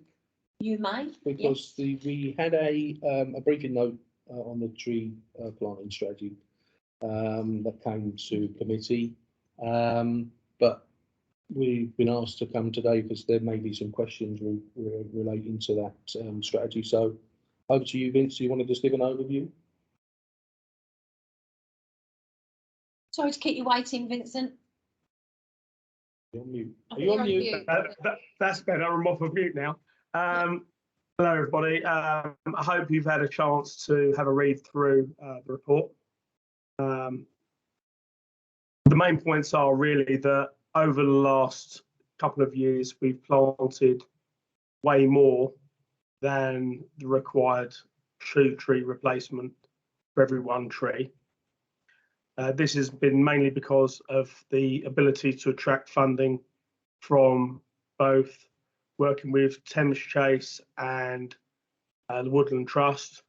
You may. because we had a briefing note on the tree planting strategy that came to committee, but we've been asked to come today because there may be some questions relating to that strategy. So over to you, Vince. Do you want to just give an overview? Sorry to keep you waiting, Vincent. You're on mute. I Are think you you're on on mute? mute. That's better. I'm off of mute now. Hello, everybody. I hope you've had a chance to have a read through the report. The main points are really that over the last couple of years, we've planted way more than the required tree replacement for every one tree. This has been mainly because of the ability to attract funding from both working with Thames Chase and the Woodland Trust,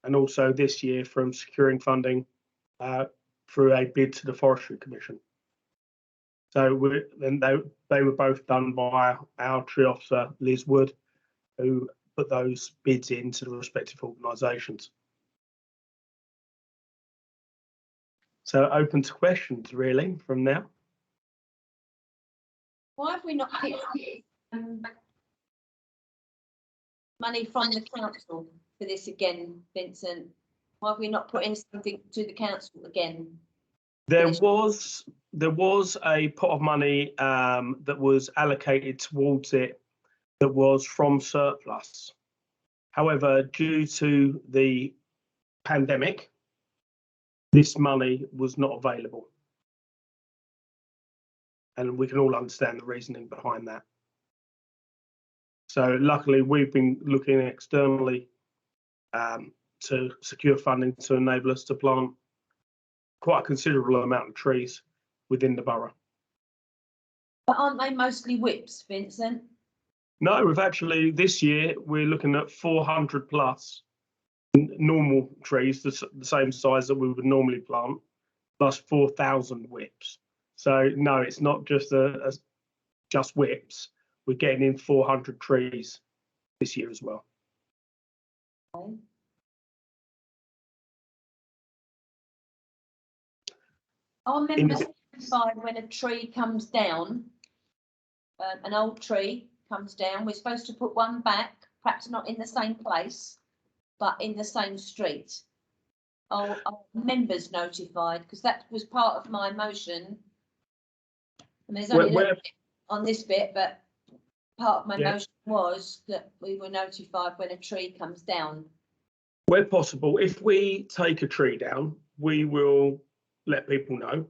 and also this year from securing funding through a bid to the Forestry Commission. So they were both done by our tree officer, Liz Wood, who put those bids into the respective organisations. So open to questions really from now. Why have we not picked money from the council for this again, Vincent? Why have we not put in something to the council again? There was a pot of money that was allocated towards it that was from surplus. However, due to the pandemic, this money was not available. And we can all understand the reasoning behind that. So luckily, we've been looking externally to secure funding to enable us to plant quite a considerable amount of trees within the borough. But aren't they mostly whips, Vincent? No, we've actually, this year, we're looking at 400 plus normal trees, the same size that we would normally plant, plus 4,000 whips. So no, it's not just just whips. We're getting in 400 trees this year as well. Okay. Are members notified when a tree comes down, an old tree comes down, we're supposed to put one back, perhaps not in the same place, but in the same street? Are members notified? Because that was part of my motion. And there's only a little bit on this bit, but part of my motion was that we were notified when a tree comes down. Where possible, if we take a tree down, we will let people know.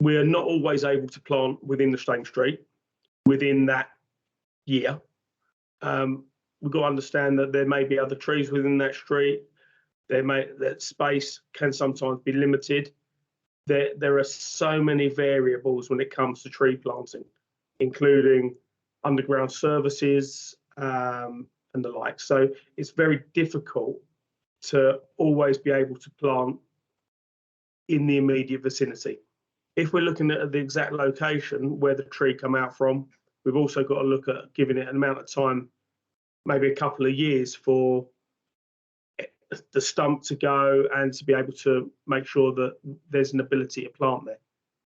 We are not always able to plant within the same street within that year. We've got to understand that there may be other trees within that street. That space can sometimes be limited. There are so many variables when it comes to tree planting, including underground services and the like. So it's very difficult to always be able to plant in the immediate vicinity. If we're looking at the exact location where the tree come out from, we've also got to look at giving it an amount of time, maybe a couple of years, for the stump to go and to be able to make sure that there's an ability to plant there.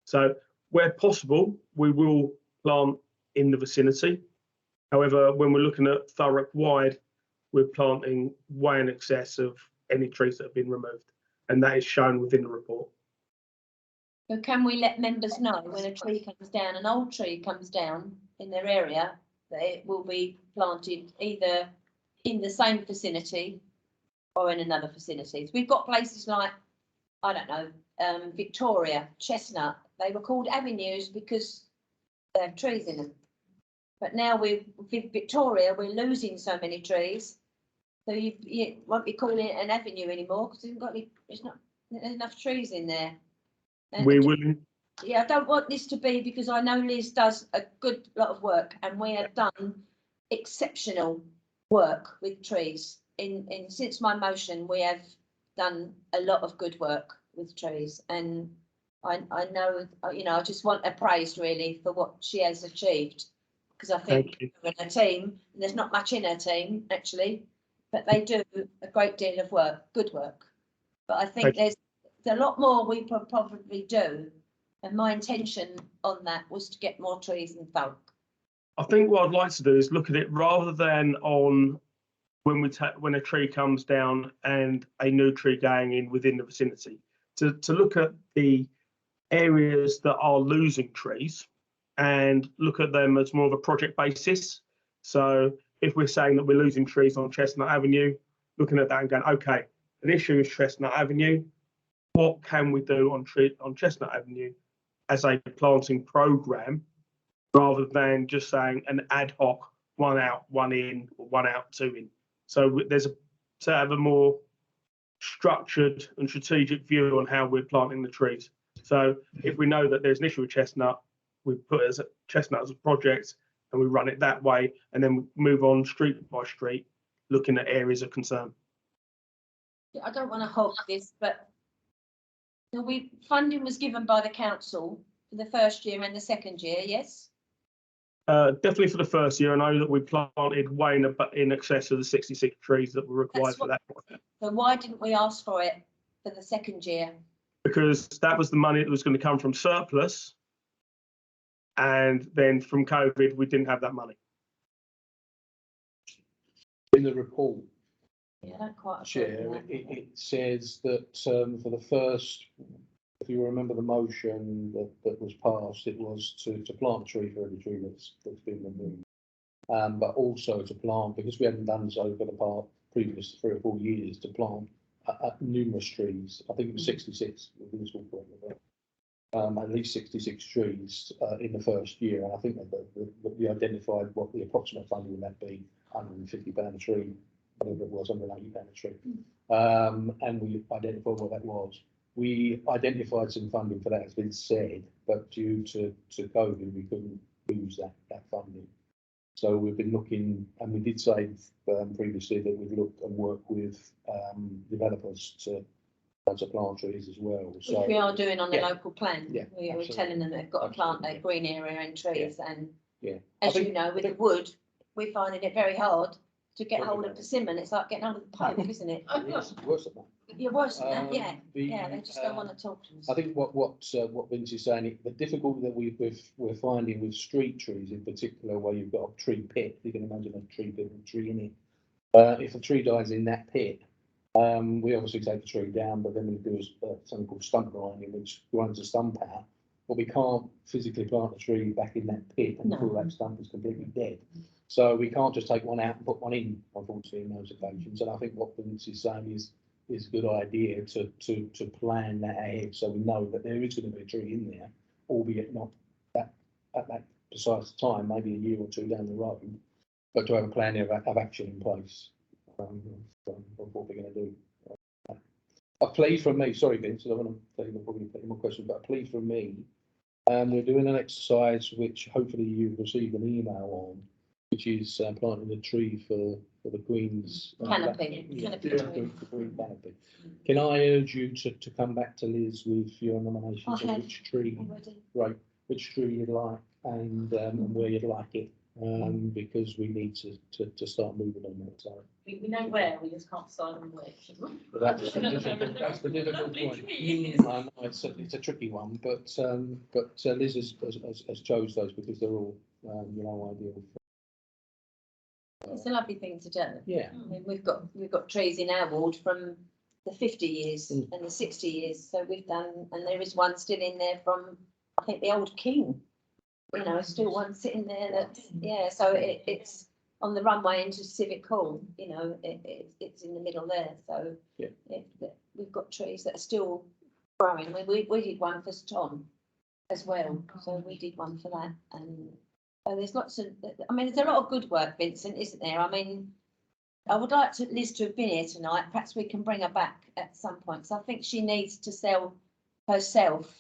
So where possible, we will plant in the vicinity. However, when we're looking at Thurrock wide, we're planting way in excess of any trees that have been removed, and that is shown within the report. So can we let members know when a tree comes down, an old tree comes down in their area, that it will be planted either in the same vicinity or in another vicinity? So we've got places like, I don't know, Victoria, Chestnut. They were called avenues because they have trees in them. But now with Victoria, we're losing so many trees. So you won't be calling it an avenue anymore because there's not enough trees in there. And We will. Yeah, I don't want this to be, because I know Liz does a good lot of work and we have done exceptional work with trees. Since my motion, we have done a lot of good work with trees, and I know, you know, I just want her praised really for what she has achieved. Because I think Thank you. in her team, and there's not much in her team actually, but they do a great deal of work, good work. But I think Thank there's a lot more we could probably do. And my intention on that was to get more trees in Thurrock. I think what I'd like to do is look at it rather than on when a tree comes down and a new tree going in within the vicinity, to look at the areas that are losing trees and look at them as more of a project basis. So if we're saying that we're losing trees on Chestnut Avenue, looking at that and going, okay, an issue is Chestnut Avenue. What can we do on Chestnut Avenue as a planting program, rather than just saying an ad hoc 1 out, 1 in, or 1 out, 2 in. So to have a more structured and strategic view on how we're planting the trees. So if we know that there's an issue with chestnut, we put it as a chestnut as a project and we run it that way, and then we move on street by street, looking at areas of concern. I don't want to hog this, but funding was given by the council for the first year and the second year, yes? Definitely for the first year. I know that we planted way in excess of the 66 trees that were required for that. So why didn't we ask for it for the second year? Because that was the money that was going to come from surplus. And then from COVID, we didn't have that money. In the report, Yeah, I don't quite. Chair, it says that for the first, if you remember the motion that was passed, it was to plant a tree for every tree that's been removed. But also to plant, because we hadn't done so for the previous 3 or 4 years, to plant numerous trees. I think it was 66. At least 66 trees in the first year, and I think that we identified what the approximate funding would that be: £150 a tree, whatever it was, £180 a tree, and we identified what that was. We identified some funding for that, as been said, but due to COVID, we couldn't use that funding. So we've been looking, and we did say previously that we'd look and work with developers to plant trees as well. So which we are doing on the local plan. Yeah, we were absolutely. telling them they've got to plant a green area and trees, and I as think- you know, with the wood, we're finding it very hard to get hold of persimmon. It's like getting hold of the Pope, isn't it? It's worse than that. You're worse than that, yeah. The, They just don't want to talk to us. I think what Vince is saying, the difficulty that we're finding with street trees in particular, where you've got a tree pit, you can imagine a tree pit with a tree in it. If a tree dies in that pit, we obviously take the tree down, but then we do something called stump grinding, which grinds the stump out. But we can't physically plant a tree back in that pit until that stump is completely dead. So we can't just take one out and put one in, unfortunately, in those occasions. And I think what Vince is saying is a good idea to plan that ahead, so we know that there is going to be a tree in there, albeit not at that precise time, maybe a year or two down the road, but to have a plan of action in place of what we're going to do. A plea from me, sorry Vince, I don't want to take probably more questions, but a plea from me. We're doing an exercise which hopefully you've received an email on, which is planting a tree for the Queen's Canopy. Green canopy. Can I urge you to come back to Liz with your nominations of which tree, which tree you'd like and where you'd like it, because we need to start moving on that. So We know where, we just can't decide on which. but that's the difficult point. I know it's a tricky one, but Liz has chose those because they're all ideal. It's a lovely thing to do. Yeah. I mean, we've got trees in our ward from the 50 years and the 60 years. So we've done, and there is one still in there from, I think, the old king. You know, still one sitting there that, so it's on the runway into Civic Hall, you know, it's in the middle there. So we've got trees that are still growing. We did one for Tom as well. So we did one for that. And so there's lots of, I mean, there's a lot of good work, Vincent, isn't there? I mean, I would like Liz to have been here tonight. Perhaps we can bring her back at some point. So I think she needs to sell herself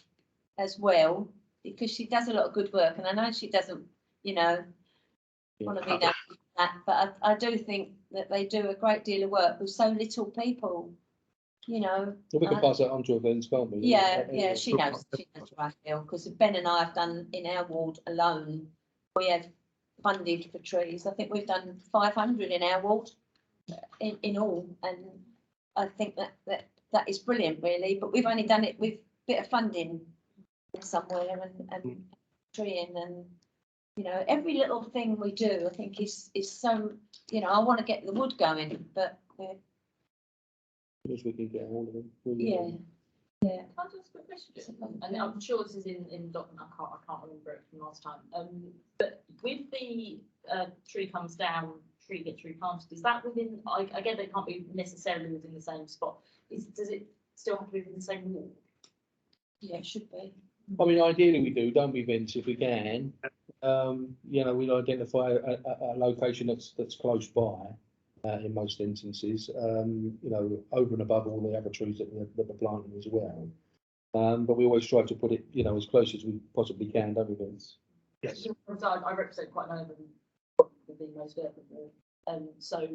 as well, because she does a lot of good work. And I know she doesn't, want to be known for that, but I do think that they do a great deal of work with so little people. you know. Well, we can pass that on to events, can't we? Yeah, she knows what I feel, because Ben and I have done in our ward alone, we have funded for trees. I think we've done 500 in our ward in all, and I think that is brilliant, really. But we've only done it with a bit of funding somewhere and treeing, and you know, every little thing we do, I think is so, you know, I want to get the wood going, but As we can get all of them. yeah. Can I just ask a question? And I'm sure this is in the document. I can't remember it from last time. But with the tree comes down, tree gets replanted. Is that within? I get that it can't be necessarily within the same spot. Does it still have to be within the same wall? Yeah, it should be. I mean, ideally we do, don't we, Vince, if we can. You know, we'd identify a location that's close by. In most instances, you know, over and above all the other trees that we're planting as well. But we always try to put it, you know, as close as we possibly can, don't we, Vince? Yes. I represent quite an urban, the most urban. So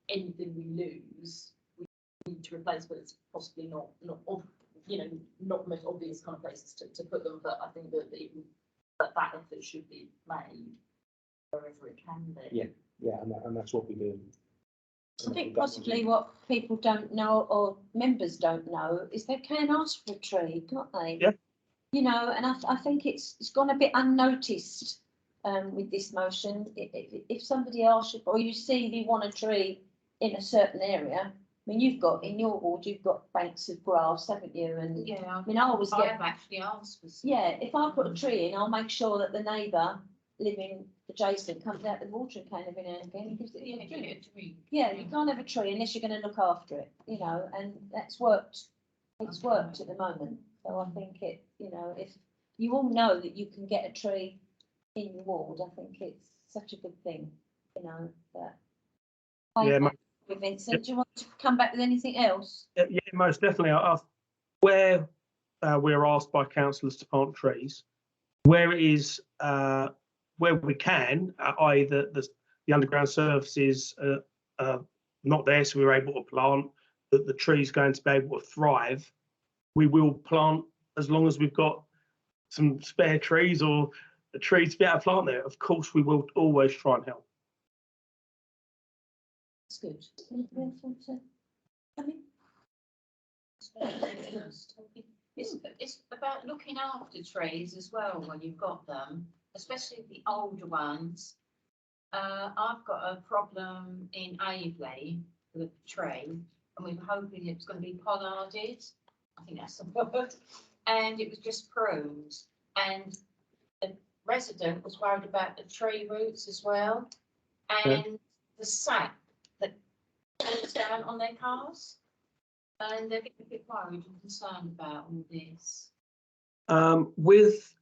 anything we lose, we need to replace, but it's possibly not you know, not the most obvious kind of places to put them. But I think that that effort should be made wherever it can be. Yeah, and that's what we do. I think possibly what people don't know, or members don't know, is they can ask for a tree, can't they? Yeah. You know, and I think it's gone a bit unnoticed with this motion. If somebody asks you, or you see you want a tree in a certain area, I mean, you've got in your ward, you've got banks of grass, haven't you? And Yeah, I mean, I always I get. have actually asked for some. Yeah, if I put a tree in, I'll make sure that the neighbour living adjacent comes out the watering can every now and again and gives it Yeah, a give drink. it a drink. Yeah, you can't have a tree unless you're going to look after it, you know, and that's worked. It's worked at the moment. So I think it, you know, if you all know that you can get a tree in your ward, I think it's such a good thing, you know. But Yeah, with Vincent, do you want to come back with anything else? Yeah, most definitely. Where we're asked by councillors to plant trees, where it is where we can, i.e. the underground surfaces not there, so we're able to plant, that the tree's going to be able to thrive, we will plant as long as we've got some spare trees or a tree to be able to plant there. Of course, we will always try and help. It's good. Anything else want to come in? It's about looking after trees as well when you've got them, especially the older ones. I've got a problem in Aveley with a tree, and we were hoping it was going to be pollarded. I think that's the word. And it was just pruned. And the resident was worried about the tree roots as well, and the sap that comes down on their cars. And they're getting a bit worried and concerned about all this. With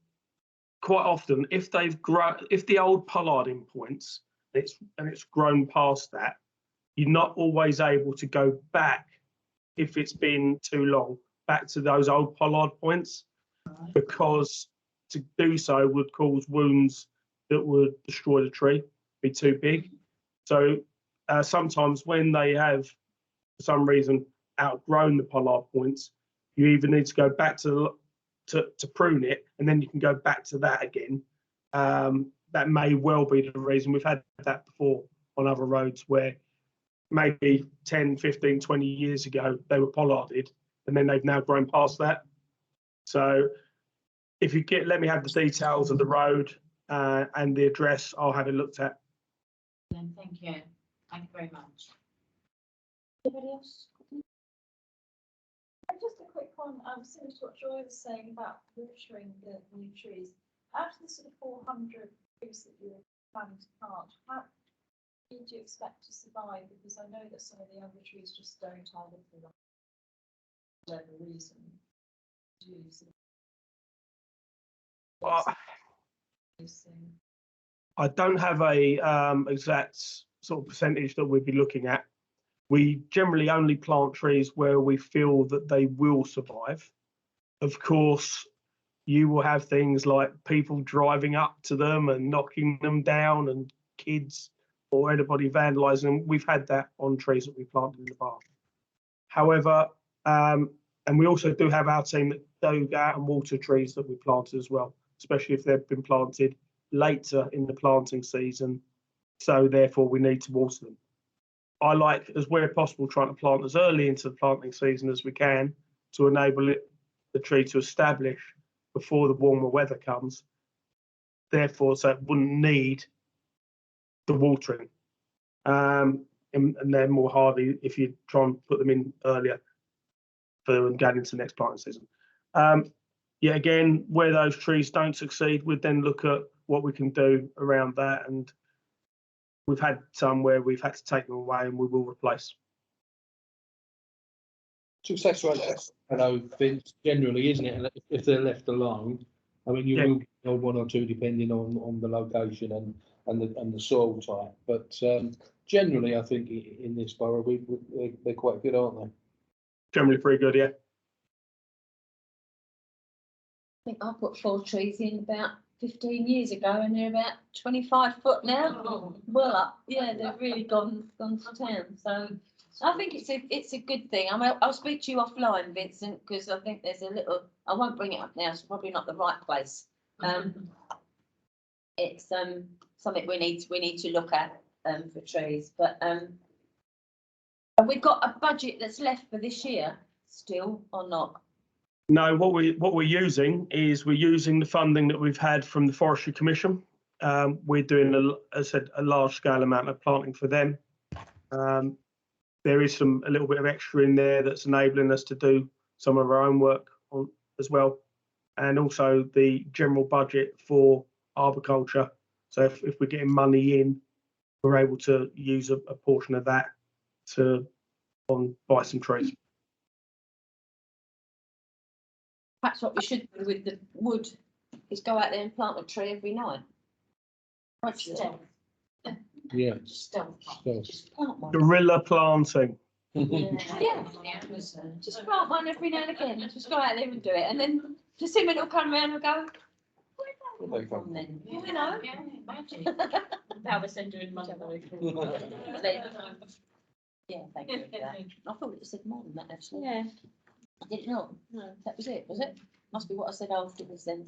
quite often, if the old pollarding points, it's grown past that, you're not always able to go back, if it's been too long, back to those old pollard points, because to do so would cause wounds that would destroy the tree, be too big. So sometimes when they have, for some reason, outgrown the pollard points, you either need to go back to prune it, and then you can go back to that again. That may well be the reason. We've had that before on other roads where maybe 10, 15, 20 years ago they were pollarded, and then they've now grown past that. So if you let me have the details of the road and the address, I'll have it looked at. Then thank you. Thank you very much. Anybody else? Just a quick one, similar to what Joy was saying about watering the new trees. Out of the sort of 400 trees that you were planning to plant, how many do you expect to survive? Because I know that some of the other trees just don't either for whatever reason. I don't have a exact sort of percentage that we'd be looking at. We generally only plant trees where we feel that they will survive. Of course, you will have things like people driving up to them and knocking them down, and kids or anybody vandalising. We've had that on trees that we planted in the past. However, And we also do have our team that do go out and water trees that we planted as well, especially if they've been planted later in the planting season. So therefore we need to water them. I like, as where possible, trying to plant as early into the planting season as we can to enable the tree to establish before the warmer weather comes. Therefore, so it wouldn't need the watering. And they're more hardy if you try and put them in earlier for going into the next planting season. Yeah, again, where those trees don't succeed, we'd then look at what we can do around that. And we've had some where we've had to take them away and we will replace. Success rate, I know, Vince, generally, isn't it? And if they're left alone, I mean, you will get one or two depending on the location and the soil type. But generally, I think in this borough, they're quite good, aren't they? Generally pretty good, yeah. I think I put 4 trees in about 15 years ago and they're about 25 foot now. Well up, yeah, they've really gone to town. So I think it's a good thing. I mean, I'll speak to you offline, Vincent, because I think there's a little. I won't bring it up now. It's probably not the right place. It's something we need to look at for trees. But have we got a budget that's left for this year still or not? No, what we're using the funding that we've had from the Forestry Commission. We're doing, as I said, a large scale amount of planting for them. There is a little bit of extra in there that's enabling us to do some of our own work as well, and also the general budget for arboriculture. So if we're getting money in, we're able to use a portion of that to buy some trees. Perhaps what we should do with the wood is go out there and plant a tree every night. Yeah. Just plant one. Guerrilla planting. Yeah. Just plant one every now and again. Just go out there and do it, and then just see when it'll come around and go. Where did that come from then? You know. Now we're sending money. Yeah, thank you for that. I thought it said more than that actually. Yeah. I did not. No, that was it, was it? Must be what I said afterwards then.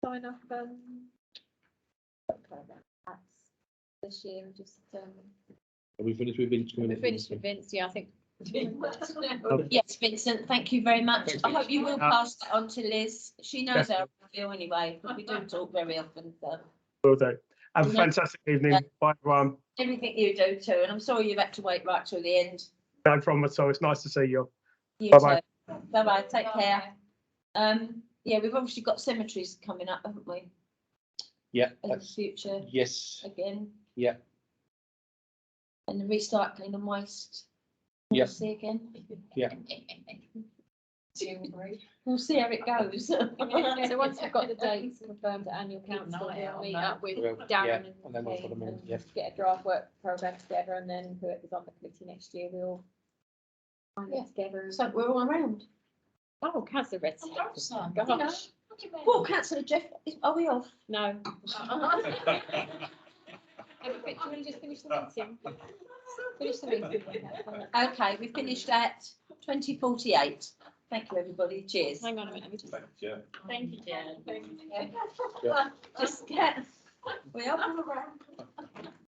Sign off, this year, just, Are we finished with Vince? we finished with Vince, yeah, I think. Yes, Vincent, thank you very much. I hope you will pass that on to Liz. She knows how I feel anyway, but we do talk very often, so. Will do. Have a fantastic evening. Yeah. Bye, everyone. Everything you do too, and I'm sorry you've had to wait right till the end. No problem at all. It's nice to see you. You Bye-bye. too. Bye-bye, take care. Yeah, we've obviously got cemeteries coming up, haven't we, Yeah. in the future Yes. again? Yeah. And the recycling and waste. Yeah. We'll see again. Yeah. We'll see how it goes. So once we've got the dates confirmed at annual council, we'll meet up with Well, Darren and then we'll Kane put them in, and yeah. get a draft work programme together, and then whoever's on the committee next year, we'll find it together. So we're all around. Oh, Councillor Red. Awesome. Gosh, Well, Councillor Jeff, are we off? no. Can we just finish the meeting? Finish the meeting. Okay, we finished at 20:48. Thank you, everybody. Cheers. Hang on a minute, let me just. Thank you, Jen. Just get, we are all around.